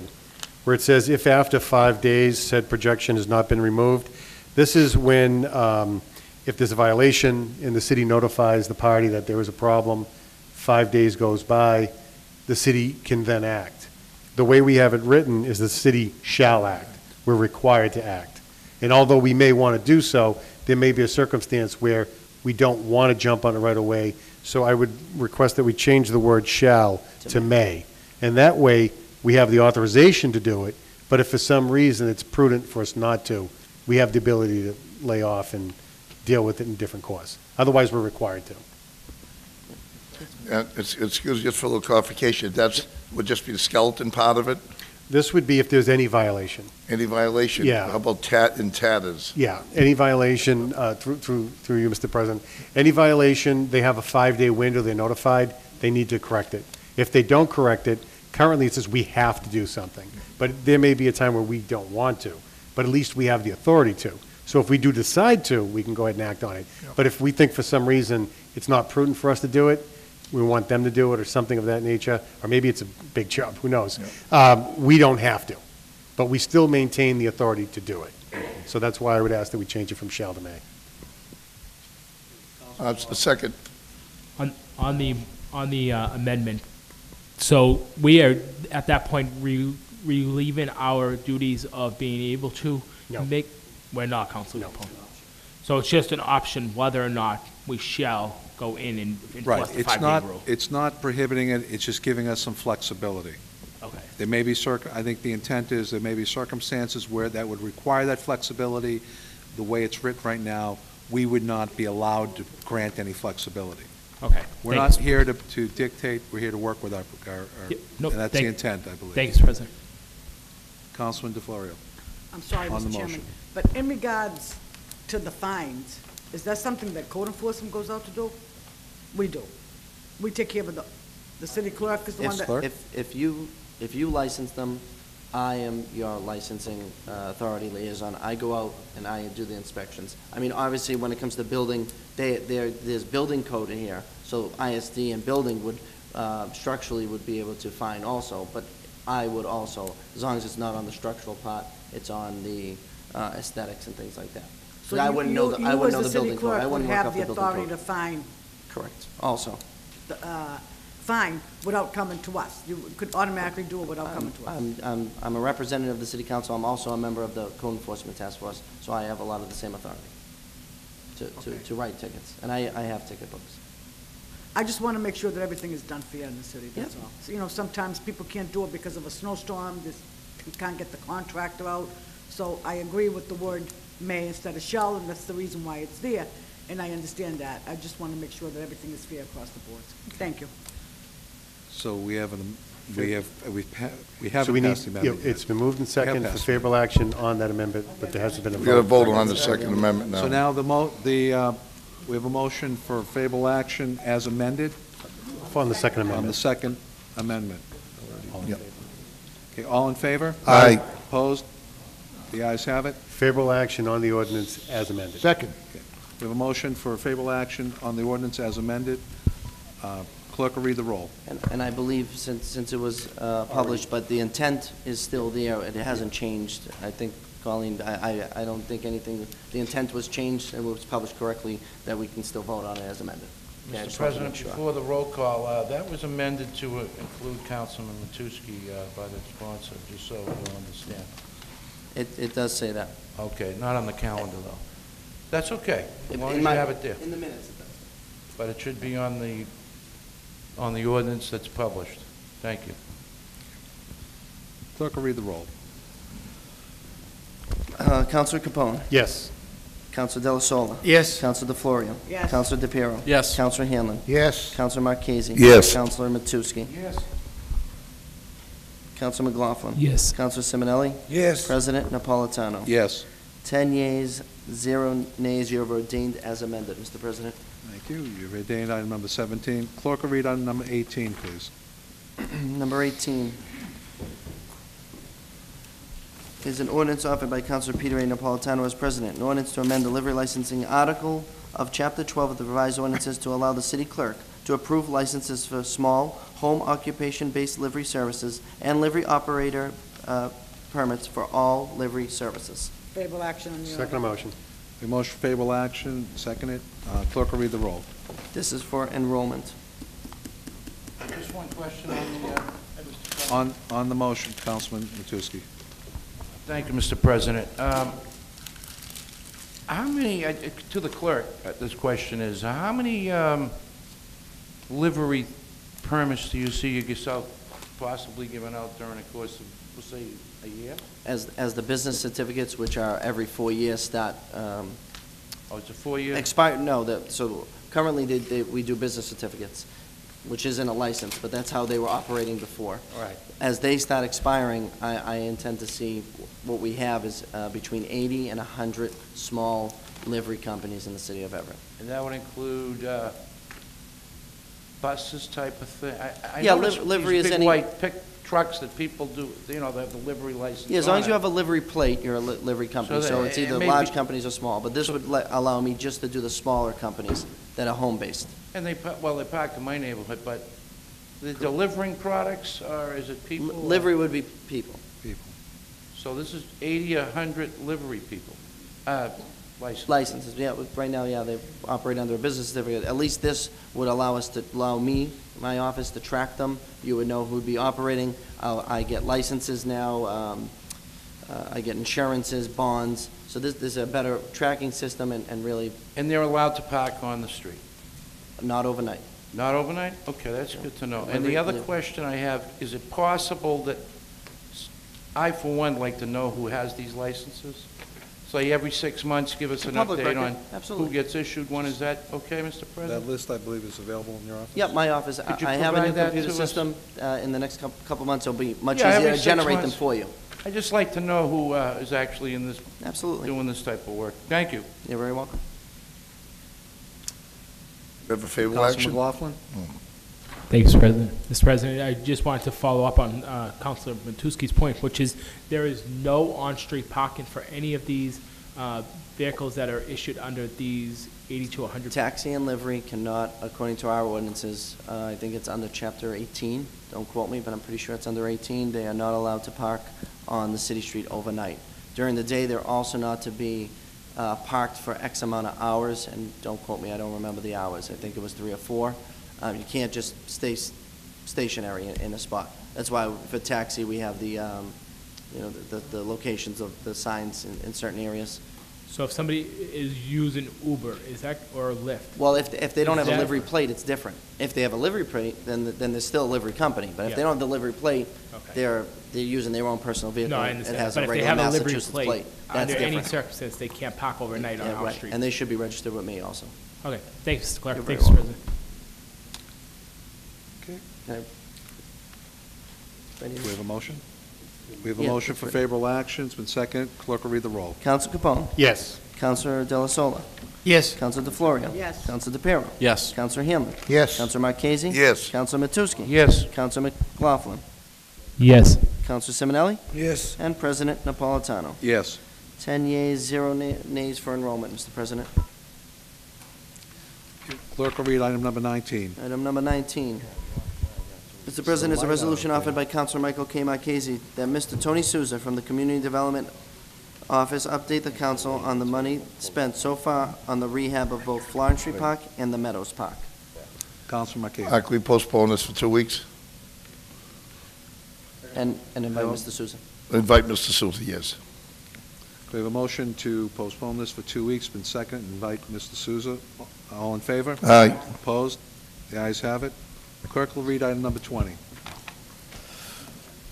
where it says, if after 5 days said projection has not been removed. This is when, if there's a violation and the city notifies the party that there is a problem, 5 days goes by, the city can then act. The way we have it written is the city shall act. We're required to act. And although we may want to do so, there may be a circumstance where we don't want to jump on it right away. So I would request that we change the word shall to may. And that way, we have the authorization to do it, but if for some reason it's prudent for us not to, we have the ability to lay off and deal with it in different course. Otherwise, we're required to. Excuse me, just for a little clarification, would just be the skeleton part of it? This would be if there's any violation. Any violation? Yeah. How about tat and tatters? Yeah, any violation, through you, Mr. President, any violation, they have a 5-day window, they're notified, they need to correct it. If they don't correct it, currently it says we have to do something, but there may be a time where we don't want to, but at least we have the authority to. So if we do decide to, we can go ahead and act on it. But if we think for some reason it's not prudent for us to do it, we want them to do it or something of that nature, or maybe it's a big job, who knows? We don't have to, but we still maintain the authority to do it. So that's why I would ask that we change it from shall to may. Second. On the amendment, so we are, at that point, relieving our duties of being able to make, we're not, Councilor Capone. So it's just an option whether or not we shall go in and enforce the 5-day rule. It's not prohibiting it, it's just giving us some flexibility. Okay. There may be I think the intent is there may be circumstances where that would require that flexibility. The way it's written right now, we would not be allowed to grant any flexibility. Okay. We're not here to dictate, we're here to work with our Nope, and that's the intent, I believe. Thank you, Mr. President. Councilman DeFlorio. I'm sorry, On the Mr. Chairman, motion. but in regards to the fines, is that something that code enforcement goes out to do? We do. We take care of the city clerk is the one that... If you license them, I am your licensing authority liaison. I go out and I do the inspections. I mean, obviously, when it comes to building, there's building code in here, so ISD and building would, structurally would be able to fine also, but I would also, as long as it's not on the structural part, it's on the aesthetics and things like that. So I wouldn't know the building code. I wouldn't work have up the the building authority to code. fine, Correct, also. fine without coming to us. You could automatically do it without coming to us. I'm a representative of the city council. I'm also a member of the code enforcement task force, so I have a lot of the same authority to write tickets, and I have ticket books. I just want to make sure that everything is done fair in the city, that's Yep. all. So, you know, sometimes people can't do it because of a snowstorm, you can't get the contractor out. So I agree with the word may instead of shall, and that's the reason why it's there, and I understand that. I just want to make sure that everything is fair across the board. Thank you. So we haven't So we passed need, the amendment yet. it's been moved and We have seconded for passed. favorable action on that amendment, but there hasn't been a vote. We got to vote on the Second Amendment now. So now we have a motion for favorable action as amended On the Second on the Amendment. Second Amendment. Yep. Okay, all in favor? Aye. Opposed? The ayes have it. Favorable action on the ordinance as amended. Second. We have a motion for favorable action on the ordinance as amended. Clerk will read the roll. And I believe since it was published, but the intent is still there, it hasn't changed. I think, Colleen, I don't think anything, the intent was changed and was published correctly, that we can still vote on it as amended. Okay, I Mr. just wanted to President, make sure. before the roll call, that was amended to include Councilman Matusky by the sponsor, just so you'll understand. It does say that. Okay, not on the calendar, though. That's okay, as long as In you my- have it there. In the minutes, it does. But it should be on the ordinance that's published. Thank you. Clerk will read the roll. Counselor Capone. Yes. Counselor Della Sola. Yes. Counselor DeFlorio. Yes. Counselor DePiero. Yes. Counselor Hanlon. Yes. Counselor Marchese. Yes. Counselor Matusky. Yes. Counselor McLaughlin. Yes. Counselor Simonelli. Yes. President Napolitano. Yes. 10 yeas, 0 nays, you are ordained as amended, Mr. President. Thank you. You've ordained item number 17. Clerk will read item number 18, please. Number 18 is an ordinance offered by Councilor Peter A. Napolitano as president. An ordinance to amend the livery licensing article of Chapter 12 of the revised ordinances to allow the city clerk to approve licenses for small home occupation-based livery services and livery operator permits for all livery services. Favorable action on the order. Second motion. A motion for favorable action, seconded. Clerk will read the roll. This is for enrollment. Just one question on the, On the motion, Councilman Matusky. Thank you, Mr. President. How many, to the clerk, this question is, how many livery permits do you see yourself possibly giving out during the course of, we'll say, a year? As the business certificates, which are every 4 years, start Oh, it's a 4-year? expire. No, so currently we do business certificates, which isn't a license, but that's how they were operating before. All right. As they start expiring, I intend to see what we have is between 80 and 100 small livery companies in the city of Everett. And that would include buses type of thing? I Yeah, noticed livery these is big any- white pick trucks that people do, you know, they have the livery license Yeah, as long on as you it. have a livery plate, you're a livery company, So so that- it's it either may large be- companies or small, but this would allow me just to do the smaller companies that are home-based. And they park in my neighborhood, but the delivering products, or is it people? Livery would be people. So this is 80, 100 livery people, licenses. Licenses, yeah, right now, yeah, they operate under a business certificate. At least this would allow me, my office, to track them. You would know who'd be operating. I get licenses now, I get insurances, bonds, so this is a better tracking system and really And they're allowed to park on the street? not overnight. Not overnight? Okay, that's good to know. Yeah, And the other livery- question I have, is it possible that, I, for one, like to know who has these licenses? So every 6 months, give us The an public update record, on who absolutely. gets issued one. Is that okay, Mr. That President? list, I believe, is available in your office? Yep, my office, Could you I have a new provide that computer to us? system. In the next couple months, it'll be much Yeah, every easier to 6 generate them months. for you. I'd just like to know who is actually in this, Absolutely. doing this type of work. Thank you. You're very welcome. You have a favorable Councilman action? McLaughlin? Thank you, Mr. President. Mr. President, I just wanted to follow up on Councilor Matusky's point, which is there is no on-street parking for any of these vehicles that are issued under these 80 to 100. Taxi and livery cannot, according to our ordinances, I think it's under Chapter 18, don't quote me, but I'm pretty sure it's under 18, they are not allowed to park on the city street overnight. During the day, they're also not to be parked for X amount of hours, and don't quote me, I don't remember the hours, I think it was 3 or 4. You can't just stay stationary in a spot. That's why for taxi, we have the, the locations of the signs in certain areas. So if somebody is using Uber, is that, or Lyft? Well, if they don't Is have a that- livery plate, it's different. If they have a livery plate, then there's still a livery company. But if Yeah. they don't have the livery plate, Okay. they're using their own personal vehicle. No, I It understand. has But a if they regular have a livery Massachusetts plate, plate. That's under any different. circumstance, they can't park overnight on Yeah, our right. street. And they should be registered with me also. Okay, thanks, Mr. Clerk. You're very Thanks, Mr. welcome. President. Okay. Ready? We have a motion? We have a Yeah, motion for right. favorable action. It's been seconded. Clerk will read the roll. Counsel Capone. Yes. Counselor De La Sola. Yes. Counselor DeFlorio. Yes. Counselor DePiero. Yes. Counselor Hamlin. Yes. Counselor Marchese. Yes. Counselor Matusky. Yes. Counselor McLaughlin. Yes. Counselor Simonelli. Yes. And President Napolitano. Yes. 10 yeas, 0 nays for enrollment, Mr. President. Clerk will read item number 19. Item number 19. Mr. President, is a resolution offered by Councilor Michael K. Marchese that Mr. Tony Souza from the Community Development Office update the council on the money spent so far on the rehab of both Florence Street Park and the Meadows Park. Councilor Marquez. Can we postpone this for 2 weeks? And invite Mr. Souza. Invite Mr. Souza, yes. We have a motion to postpone this for 2 weeks. Been seconded. Invite Mr. Souza. All in favor? Aye. Opposed? The ayes have it. Clerk will read item number 20.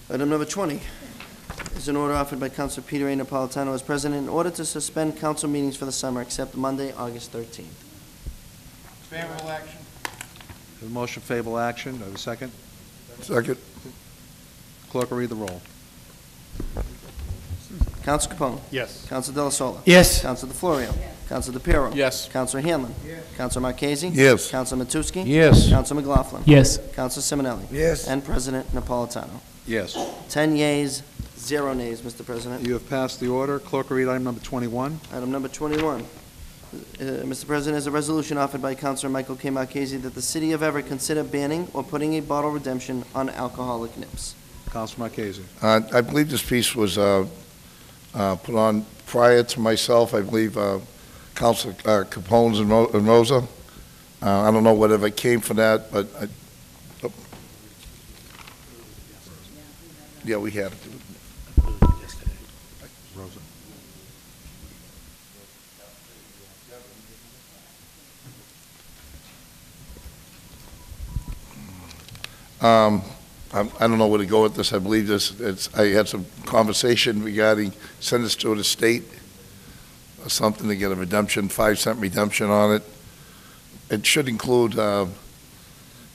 Item number 20 is an order offered by Councilor Peter A. Napolitano as president in order to suspend council meetings for the summer except Monday, August 13th. Favorable action? We have a motion for favorable action. Do I have a second? Second. Clerk will read the roll. Counsel Capone. Yes. Counsel De La Sola. Yes. Counsel DeFlorio. Counsel DePiero. Yes. Counsel Hanlon. Counsel Marchese. Yes. Counsel Matusky. Yes. Counsel McLaughlin. Yes. Counsel Simonelli. Yes. And President Napolitano. Yes. 10 yeas, 0 nays, Mr. President. You have passed the order. Clerk will read item number 21. Item number 21. Mr. President, is a resolution offered by Councilor Michael K. Marchese that the city of Everett consider banning or putting a bottle redemption on alcoholic nips. Councilor Marchese. I believe this piece was put on prior to myself. I believe Council Capone's and Rosa. I don't know whatever came from that, but yeah, we had it. Rosa. I don't know where to go with this. I believe I had some conversation regarding send this to the state or something to get a redemption, 5-cent redemption on it. It should include not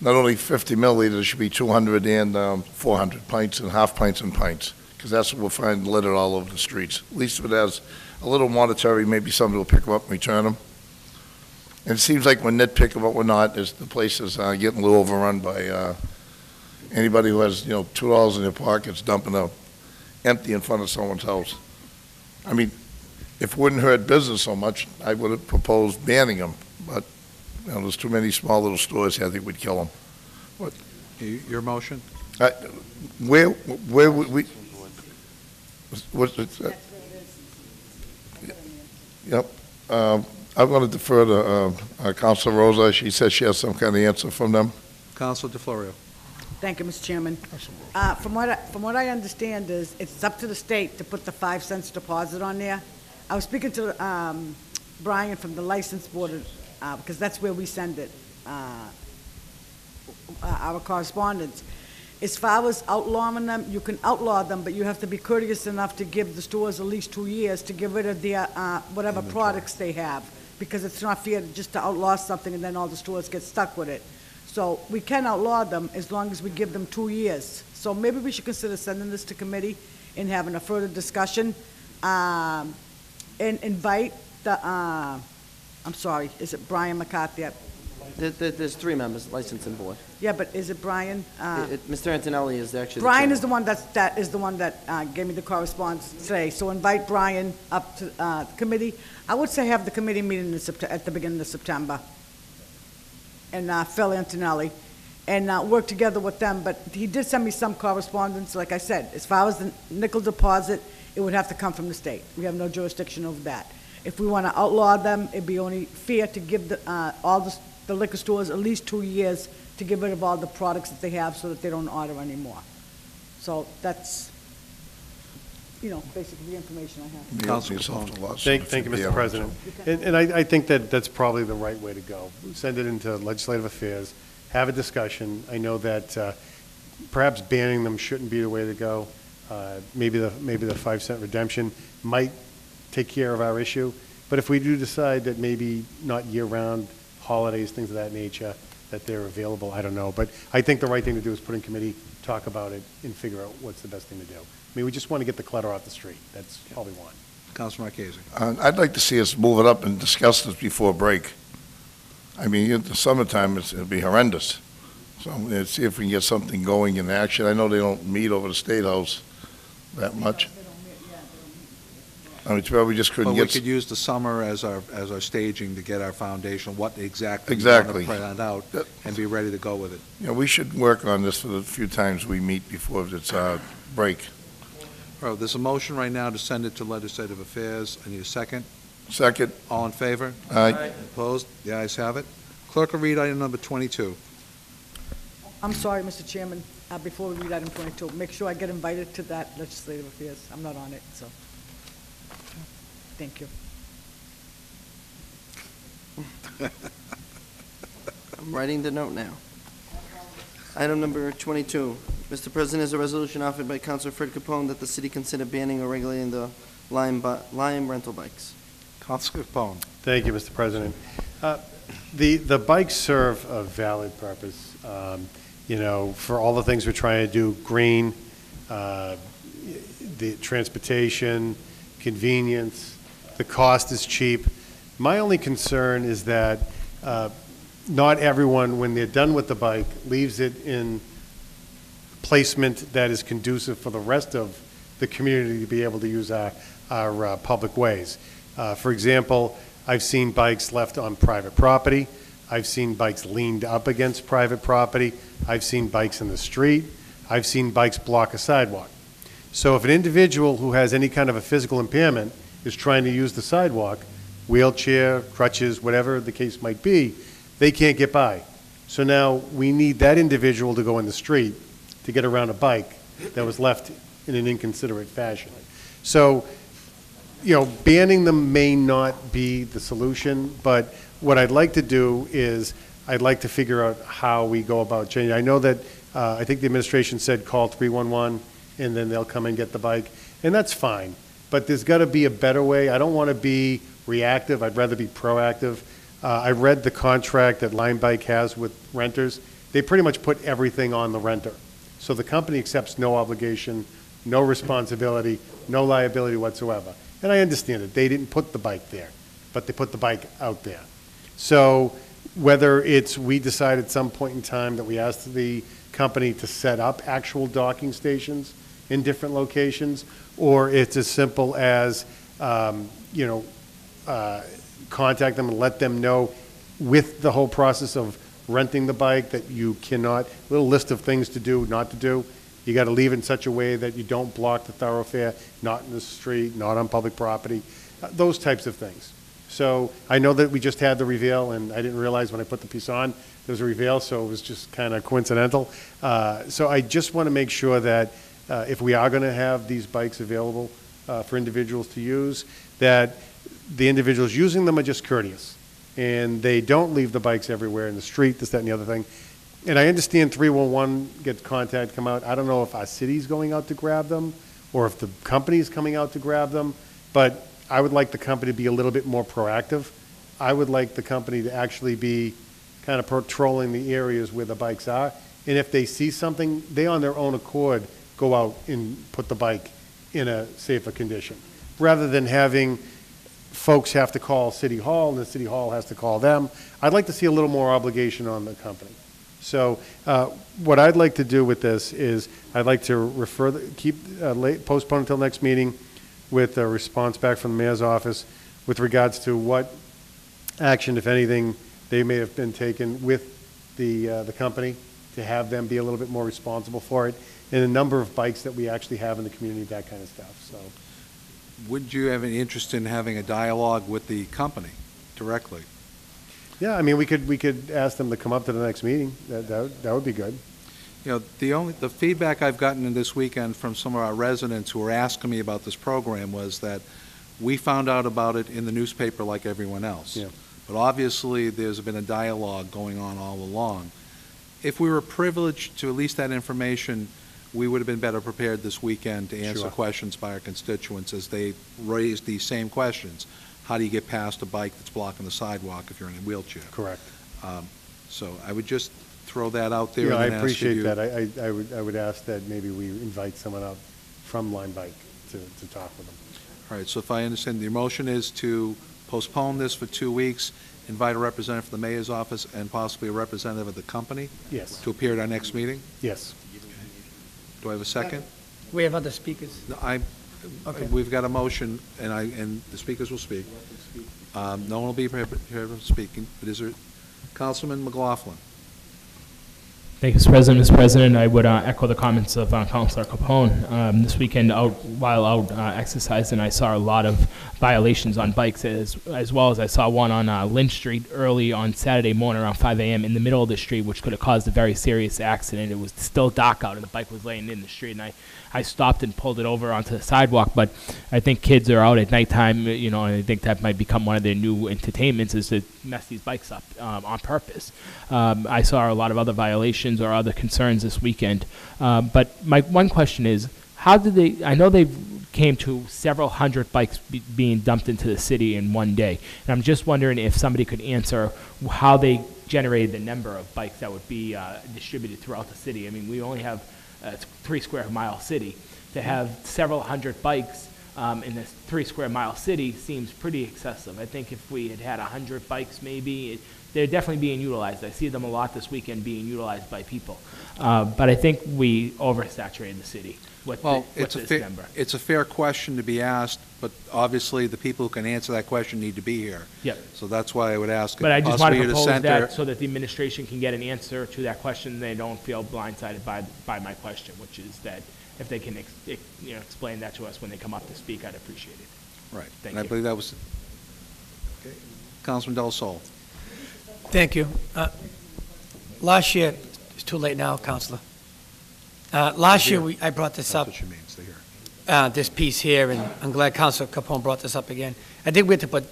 only 50 milliliters, it should be 200 and 400 pints and half pints and pints, because that's what we'll find littered all over the streets. At least if it has a little monetary, maybe somebody will pick them up and return them. And it seems like we're nitpicking, but we're not. The place is getting a little overrun by anybody who has, $2 in their pockets dumping them empty in front of someone's house. I mean, if it wouldn't hurt business so much, I would have proposed banning them, but, there's too many small little stores here, I think we'd kill them. Your motion? Where would we? Yep. I'm going to defer to Councilor Rosa. She says she has some kind of answer from them. Councilor DeFlorio. Thank you, Mr. Chairman. From what I understand is, it's up to the state to put the 5 cents deposit on there. I was speaking to Brian from the license board, because that's where we send it, our correspondence. As far as outlawing them, you can outlaw them, but you have to be courteous enough to give the stores at least 2 years to get rid of their, whatever products they have, because it's not fair just to outlaw something and then all the stores get stuck with it. So we can outlaw them as long as we give them 2 years. So maybe we should consider sending this to committee and having a further discussion, and invite the, I'm sorry, is it Brian McCarthy? There's 3 members, licensing board. Yeah, but is it Brian? Mr. Antonelli is actually. Brian is the one that gave me the correspondence today. So invite Brian up to the committee. I would say have the committee meeting at the beginning of September. And Phil Antonelli, and work together with them. But he did send me some correspondence, like I said. As far as the nickel deposit, it would have to come from the state. We have no jurisdiction over that. If we want to outlaw them, it'd be only fair to give all the liquor stores at least 2 years to get rid of all the products that they have so that they don't order anymore. So that's, basically the information I have. Thank you, Mr. President. And I think that's probably the right way to go. Send it into legislative affairs, have a discussion. I know that perhaps banning them shouldn't be the way to go. Maybe the 5-cent redemption might take care of our issue. But if we do decide that maybe not year-round, holidays, things of that nature, that they're available, I don't know. But I think the right thing to do is put in committee, talk about it, and figure out what's the best thing to do. I mean, we just want to get the clutter off the street. That's all we want. Councilor Marchese. I'd like to see us move it up and discuss this before break. I mean, in the summertime, it'll be horrendous. So let's see if we can get something going in action. I know they don't meet over the State House that much. I mean, we just couldn't But get. we could use the summer as our staging to get our foundation, what exactly we Exactly. want to plan out, and be ready to go with it. Yeah, we should work on this for the few times we meet before it's break. All right, there's a motion right now to send it to legislative affairs. I need a second. Second. All in favor? Aye. Opposed? The ayes have it. Clerk will read item number 22. I'm sorry, Mr. Chairman, before we read item 22, make sure I get invited to that legislative affairs. I'm not on it, so. Thank you. I'm writing the note now. Item number 22. Mr. President, is a resolution offered by Councilor Fred Capone that the city consider banning or regulating the Lime rental bikes. Councilor Capone. Thank you, Mr. President. The bikes serve a valid purpose, for all the things we're trying to do, green, the transportation, convenience, the cost is cheap. My only concern is that not everyone, when they're done with the bike, leaves it in placement that is conducive for the rest of the community to be able to use our public ways. For example, I've seen bikes left on private property. I've seen bikes leaned up against private property. I've seen bikes in the street. I've seen bikes block a sidewalk. So if an individual who has any kind of a physical impairment is trying to use the sidewalk, wheelchair, crutches, whatever the case might be, they can't get by. So now we need that individual to go in the street to get around a bike that was left in an inconsiderate fashion. So, you know, banning them may not be the solution, but what I'd like to do is I'd like to figure out how we go about changing. I know that, I think the administration said call 311 and then they'll come and get the bike, and that's fine. But there's got to be a better way. I don't want to be reactive. I'd rather be proactive. I read the contract that Lime Bike has with renters. They pretty much put everything on the renter. So the company accepts no obligation, no responsibility, no liability whatsoever. And I understand it. They didn't put the bike there, but they put the bike out there. So whether it's we decide at some point in time that we ask the company to set up actual docking stations in different locations, or it's as simple as, contact them and let them know with the whole process of renting the bike that you cannot, little list of things to do, not to do. You got to leave it in such a way that you don't block the thoroughfare, not in the street, not on public property, those types of things. So I know that we just had the reveal, and I didn't realize when I put the piece on, there was a reveal, so it was just kind of coincidental. So I just want to make sure that if we are going to have these bikes available for individuals to use, that the individuals using them are just courteous, and they don't leave the bikes everywhere in the street, this, that, and the other thing. And I understand 311 gets contact, come out. I don't know if our city's going out to grab them or if the company's coming out to grab them, but I would like the company to be a little bit more proactive. I would like the company to actually be kind of patrolling the areas where the bikes are. And if they see something, they on their own accord go out and put the bike in a safer condition, rather than having folks have to call City Hall and the City Hall has to call them. I'd like to see a little more obligation on the company. So what I'd like to do with this is I'd like to postpone until next meeting with a response back from the mayor's office with regards to what action, if anything, they may have been taken with the company to have them be a little bit more responsible for it, and a number of bikes that we actually have in the community, that kind of stuff. So, would you have any interest in having a dialogue with the company directly? Yeah, I mean, we could ask them to come up to the next meeting. That would be good. You know, the feedback I've gotten in this weekend from some of our residents who were asking me about this program was that we found out about it in the newspaper like everyone else. Yeah. But obviously, there's been a dialogue going on all along. If we were privileged to at least that information, we would have been better prepared this weekend to answer questions by our constituents as they raised these same questions. How do you get past a bike that's blocking the sidewalk if you're in a wheelchair? Correct. So I would just throw that out there. Yeah, and I then appreciate ask that. I would ask that maybe we invite someone up from Lime Bike to talk with them. All right, so if I understand, the motion is to postpone this for 2 weeks, invite a representative from the mayor's office and possibly a representative of the company? Yes. To appear at our next meting? Yes. Do I have a second? We have other speakers. No, we've got a motion, and the speakers will speak. No one will be here from speaking, but is there, Councilman McLaughlin? Thank you, Mr. President. Mr. President, I would echo the comments of Councilor Capone. This weekend, while out exercising, I saw a lot of violations on bikes, as well as I saw one on Lynch Street early on Saturday morning around 5 a.m. in the middle of the street, which could have caused a very serious accident. It was still dark out, and the bike was laying in the street, and I stopped and pulled it over onto the sidewalk. But I think kids are out at nighttime, and I think that might become one of their new entertainments is to mess these bikes up on purpose. I saw a lot of other violations or other concerns this weekend. But my one question is, how did they, I know they came to several hundred bikes being dumped into the city in one day. And I'm just wondering if somebody could answer how they generated the number of bikes that would be distributed throughout the city. I mean, we only have a 3 square mile city. To have several hundred bikes in this 3-square-mile city seems pretty excessive. I think if we had 100 bikes maybe, they're definitely being utilized. I see them a lot this weekend being utilized by people. But I think we oversaturated the city with this number. It's a fair question to be asked, but obviously the people who can answer that question need to be here. Yep. So that's why I would ask. But I just want to possibly propose center- that so that the administration can get an answer to that question, and they don't feel blindsided by my question, which is that if they can explain that to us when they come up to speak, I'd appreciate it. Right. Thank And I you. believe that was, okay. Councilman Del Sol. Thank you. Last year, it's too late now, Counselor. Last year, I brought this up, That's what she means, to hear. this piece here, and I'm glad Counselor Capone brought this up again. I think we have to put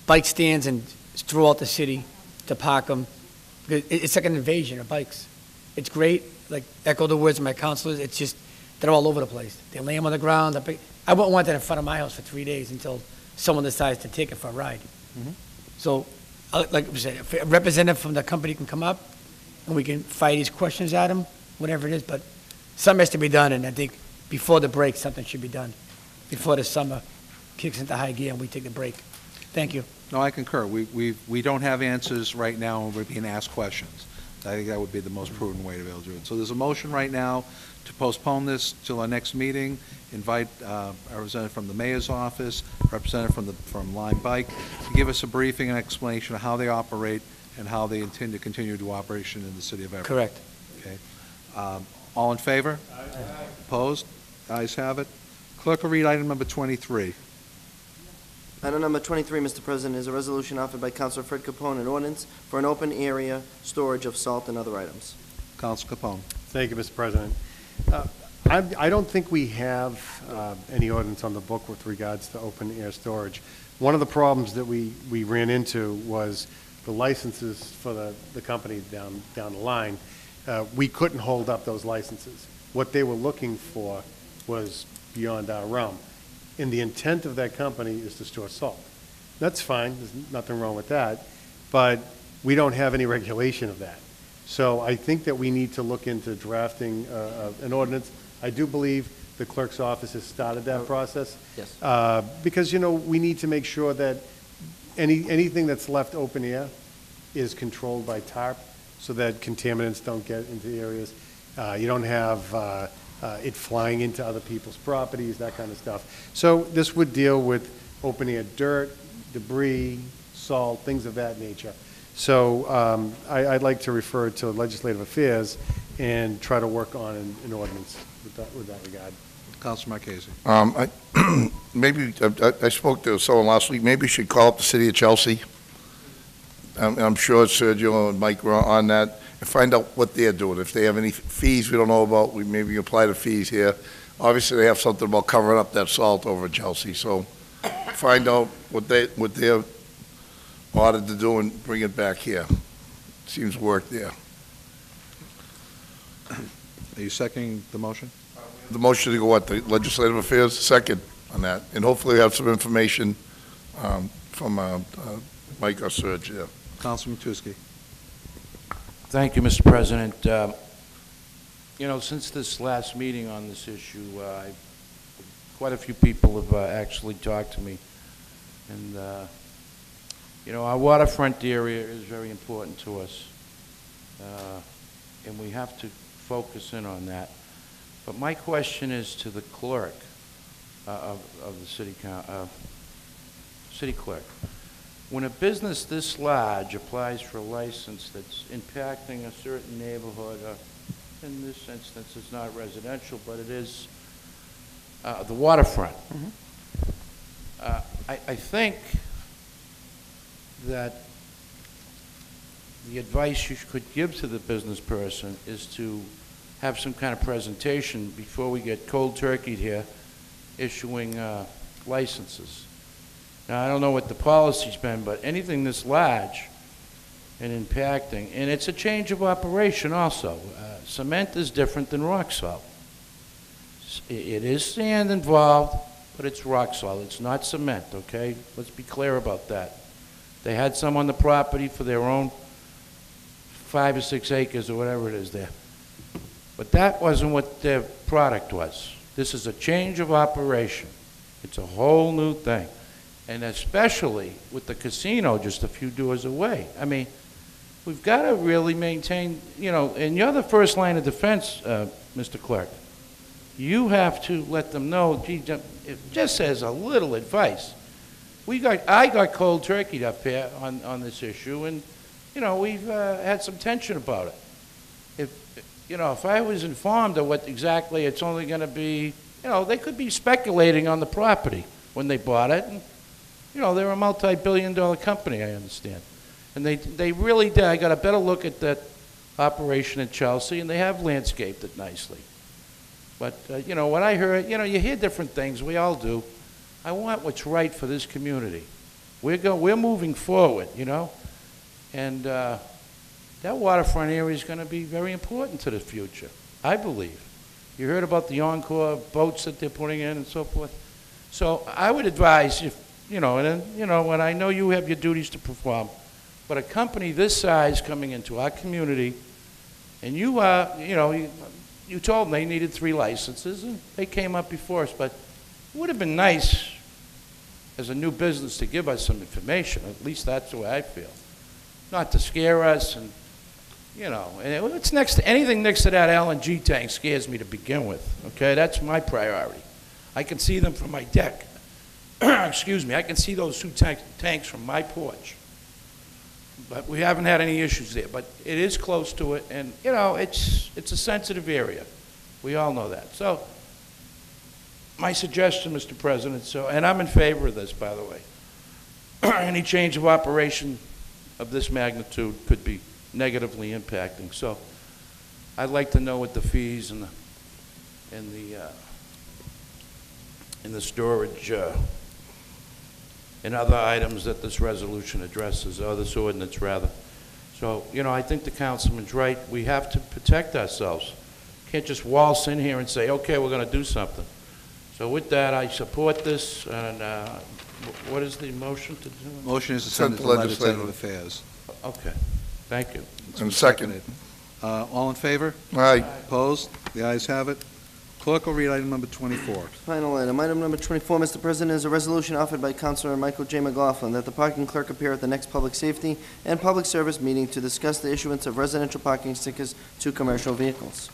bike stands and throughout the city to park them. It's like an invasion of bikes. It's great, like echo the words of my counselors, it's just, they're all over the place. They lay them on the ground. I wouldn't want that in front of my house for 3 days until someone decides to take it for a ride. Mhm. So, like we said, if a representative from the company can come up, and we can fire these questions at them, whatever it is, but something has to be done, and I think before the break, something should be done. Before the summer kicks into high gear and we take a break. Thank you. No, I concur. We don't have answers right now, and we're being asked questions. I think that would be the most prudent way to be able to do it. So there's a motion right now to postpone this till our next meeting, invite a representative from the mayor's office, representative from Lime Bike, to give us a briefing and explanation of how they operate and how they intend to continue to do operation in the city of Everett. Correct. Okay. All in favor? Opposed? Ayes have it. Clerk will read item number 23. Item number 23, Mr. President, is a resolution offered by Councilor Fred Capone, an ordinance for an open area storage of salt and other items. Council Capone. Thank you, Mr. President. I don't think we have any ordinance on the book with regards to open air storage. One of the problems that we ran into was the licenses for the company down the line. We couldn't hold up those licenses. What they were looking for was beyond our realm. And the intent of that company is to store salt. That's fine, there's nothing wrong with that, but we don't have any regulation of that. So I think that we need to look into drafting an ordinance. I do believe the clerk's office has started that process. Yes. Because, we need to make sure that anything that's left open air is controlled by tarp so that contaminants don't get into areas. You don't have it flying into other people's properties, that kind of stuff. So this would deal with open air dirt, debris, salt, things of that nature. So I'd like to refer to Legislative Affairs and try to work on an ordinance with that regard. Councilor Marchese. I spoke to someone last week, maybe you should call up the city of Chelsea. I'm sure Sergio and Mike were on that, and find out what they're doing. If they have any fees we don't know about, we maybe apply the fees here. Obviously, they have something about covering up that salt over in Chelsea, so find out what they're ordered to do and bring it back here. Seems to work there. Are you seconding the motion? The motion to go what, the Legislative Affairs, second on that, and hopefully we have some information from Mike or Serge, yeah. Councilman Matusky. Thank you, Mr. President. Since this last meeting on this issue, quite a few people have actually talked to me. And, our waterfront area is very important to us. And we have to focus in on that. But my question is to the clerk of the city clerk. When a business this large applies for a license that's impacting a certain neighborhood, in this instance it's not residential, but it is the waterfront, I think that the advice you could give to the business person is to have some kind of presentation before we get cold turkeyed here issuing licenses. Now, I don't know what the policy's been, but anything this large and impacting, and it's a change of operation also. Cement is different than rock salt. It is sand involved, but it's rock salt. It's not cement, okay? Let's be clear about that. They had some on the property for their own 5 or 6 acres or whatever it is there. But that wasn't what their product was. This is a change of operation. It's a whole new thing. And especially with the casino just a few doors away. I mean, we've got to really maintain, and you're the first line of defense, Mr. Clerk. You have to let them know, gee, just as a little advice. I got cold turkeyed up here on this issue, and, we've had some tension about it. If I was informed of what exactly it's only going to be, they could be speculating on the property when they bought it. And, they're a multi-billion-dollar company, I understand. And they really did. I got a better look at that operation in Chelsea, and they have landscaped it nicely. But, what I heard, you hear different things. We all do. I want what's right for this community. We're moving forward, And that waterfront area is going to be very important to the future, I believe. You heard about the Encore boats that they're putting in and so forth. So I would advise, and I know you have your duties to perform, but a company this size coming into our community, and you told them they needed 3 licenses, and they came up before us, but it would have been nice as a new business to give us some information. At least that's the way I feel. Not to scare us, and it's anything next to that LNG tank scares me to begin with. Okay, that's my priority. I can see them from my deck. Excuse me, I can see those 2 tanks from my porch. But we haven't had any issues there. But it is close to it, and it's a sensitive area. We all know that. So my suggestion, Mr. President, and I'm in favor of this, by the way. Any change of operation of this magnitude could be negatively impacting. So I'd like to know what the fees and the storage and other items that this resolution addresses, or this ordinance rather. So, I think the councilman's right. We have to protect ourselves. Can't just waltz in here and say, okay, we're going to do something. So with that, I support this, and what is the motion to do? Motion is to send it to Legislative Affairs. Okay, thank you. And seconded. All in favor? Aye. Opposed? The ayes have it. Clerk will read item number 24. Final item. Item number 24, Mr. President, is a resolution offered by Councilor Michael J. McLaughlin that the parking clerk appear at the next public safety and public service meeting to discuss the issuance of residential parking stickers to commercial vehicles.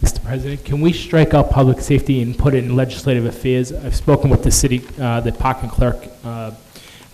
Mr. President, can we strike out public safety and put it in legislative affairs? I've spoken with the city, the parking clerk.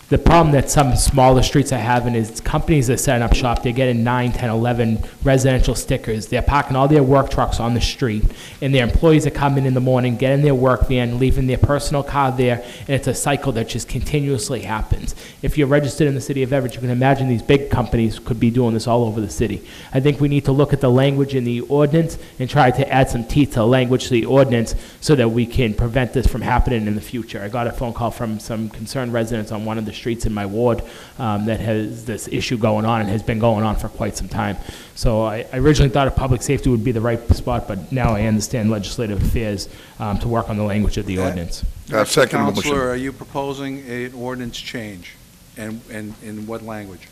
The problem that some smaller streets are having is companies are setting up shop. They're getting 9, 10, 11 residential stickers. They're parking all their work trucks on the street, and their employees are coming in the morning, getting their work van, leaving their personal car there, and it's a cycle that just continuously happens. If you're registered in the city of Everett, you can imagine these big companies could be doing this all over the city. I think we need to look at the language in the ordinance and try to add some teeth to the language to the ordinance so that we can prevent this from happening in the future. I got a phone call from some concerned residents on one of the streets in my ward that has this issue going on and has been going on for quite some time. So I originally thought of public safety would be the right spot, but now I understand legislative affairs to work on the language of the ordinance. Second motion. Counselor, are you proposing an ordinance change, and in what language?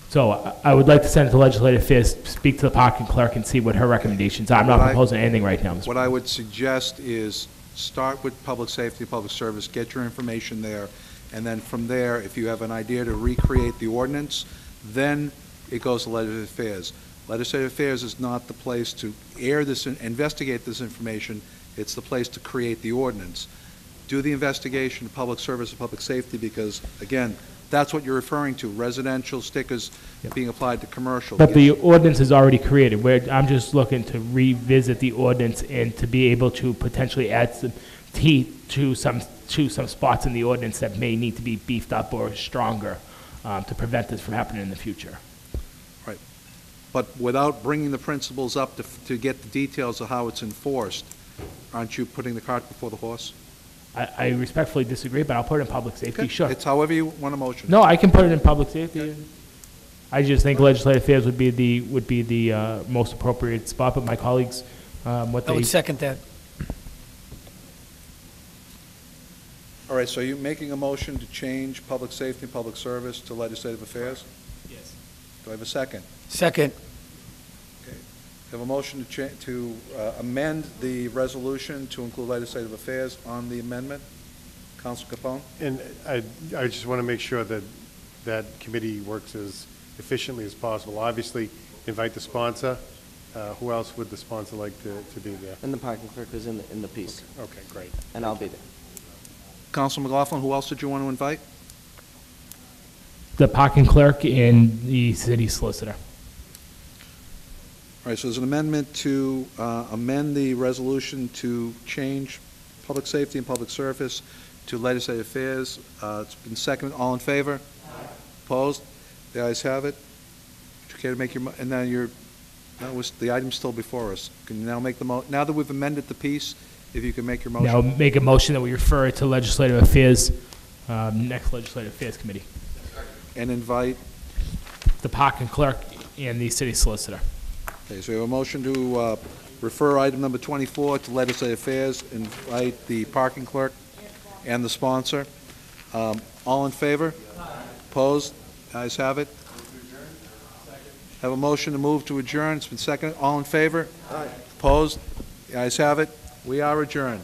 So I would like to send it to legislative affairs, speak to the parking clerk, and see what her recommendations are. I'm not proposing anything right now, Mr. What I would suggest is start with public safety, public service, get your information there, and then from there, if you have an idea to recreate the ordinance, then it goes to legislative affairs. Legislative affairs is not the place to air this, investigate this information. It's the place to create the ordinance. Do the investigation, public service and public safety, because, again, that's what you're referring to, residential stickers being applied to commercial. But the ordinance is already created. I'm just looking to revisit the ordinance and to be able to potentially add some teeth to some spots in the ordinance that may need to be beefed up or stronger to prevent this from happening in the future. Right. But without bringing the principles up to get the details of how it's enforced, aren't you putting the cart before the horse? I respectfully disagree, but I'll put it in public safety, sure. It's however you want a motion. No, I can put it in public safety. I just think legislative affairs would be the most appropriate spot, but my colleagues, I would second that. All right, so you're making a motion to change public safety and public service to legislative affairs? Yes. Do I have a second? Second. Okay. Have a motion to amend the resolution to include legislative affairs on the amendment. Counsel Capone? And I just want to make sure that that committee works as efficiently as possible. Obviously, invite the sponsor. Who else would the sponsor like to be there? And the parking clerk is in the piece. Okay, great. And I'll be there. Counsel McLaughlin, who else did you want to invite? The parking clerk and the city solicitor. All right, so there's an amendment to amend the resolution to change public safety and public service to legislative affairs. It's been seconded. All in favor? Opposed? The ayes have it. Would you care to make your, and now the item's still before us. Can you now make the now that we've amended the piece, if you can make your motion? Now make a motion that we refer it to legislative affairs, next legislative affairs committee. And invite? The parking clerk and the city solicitor. Okay, so we have a motion to refer item number 24 to legislative affairs, invite the parking clerk and the sponsor. All in favor? Opposed? Ayes have it. Have a motion to move to adjourn. It's been seconded. All in favor? Opposed? The ayes have it. We are adjourned.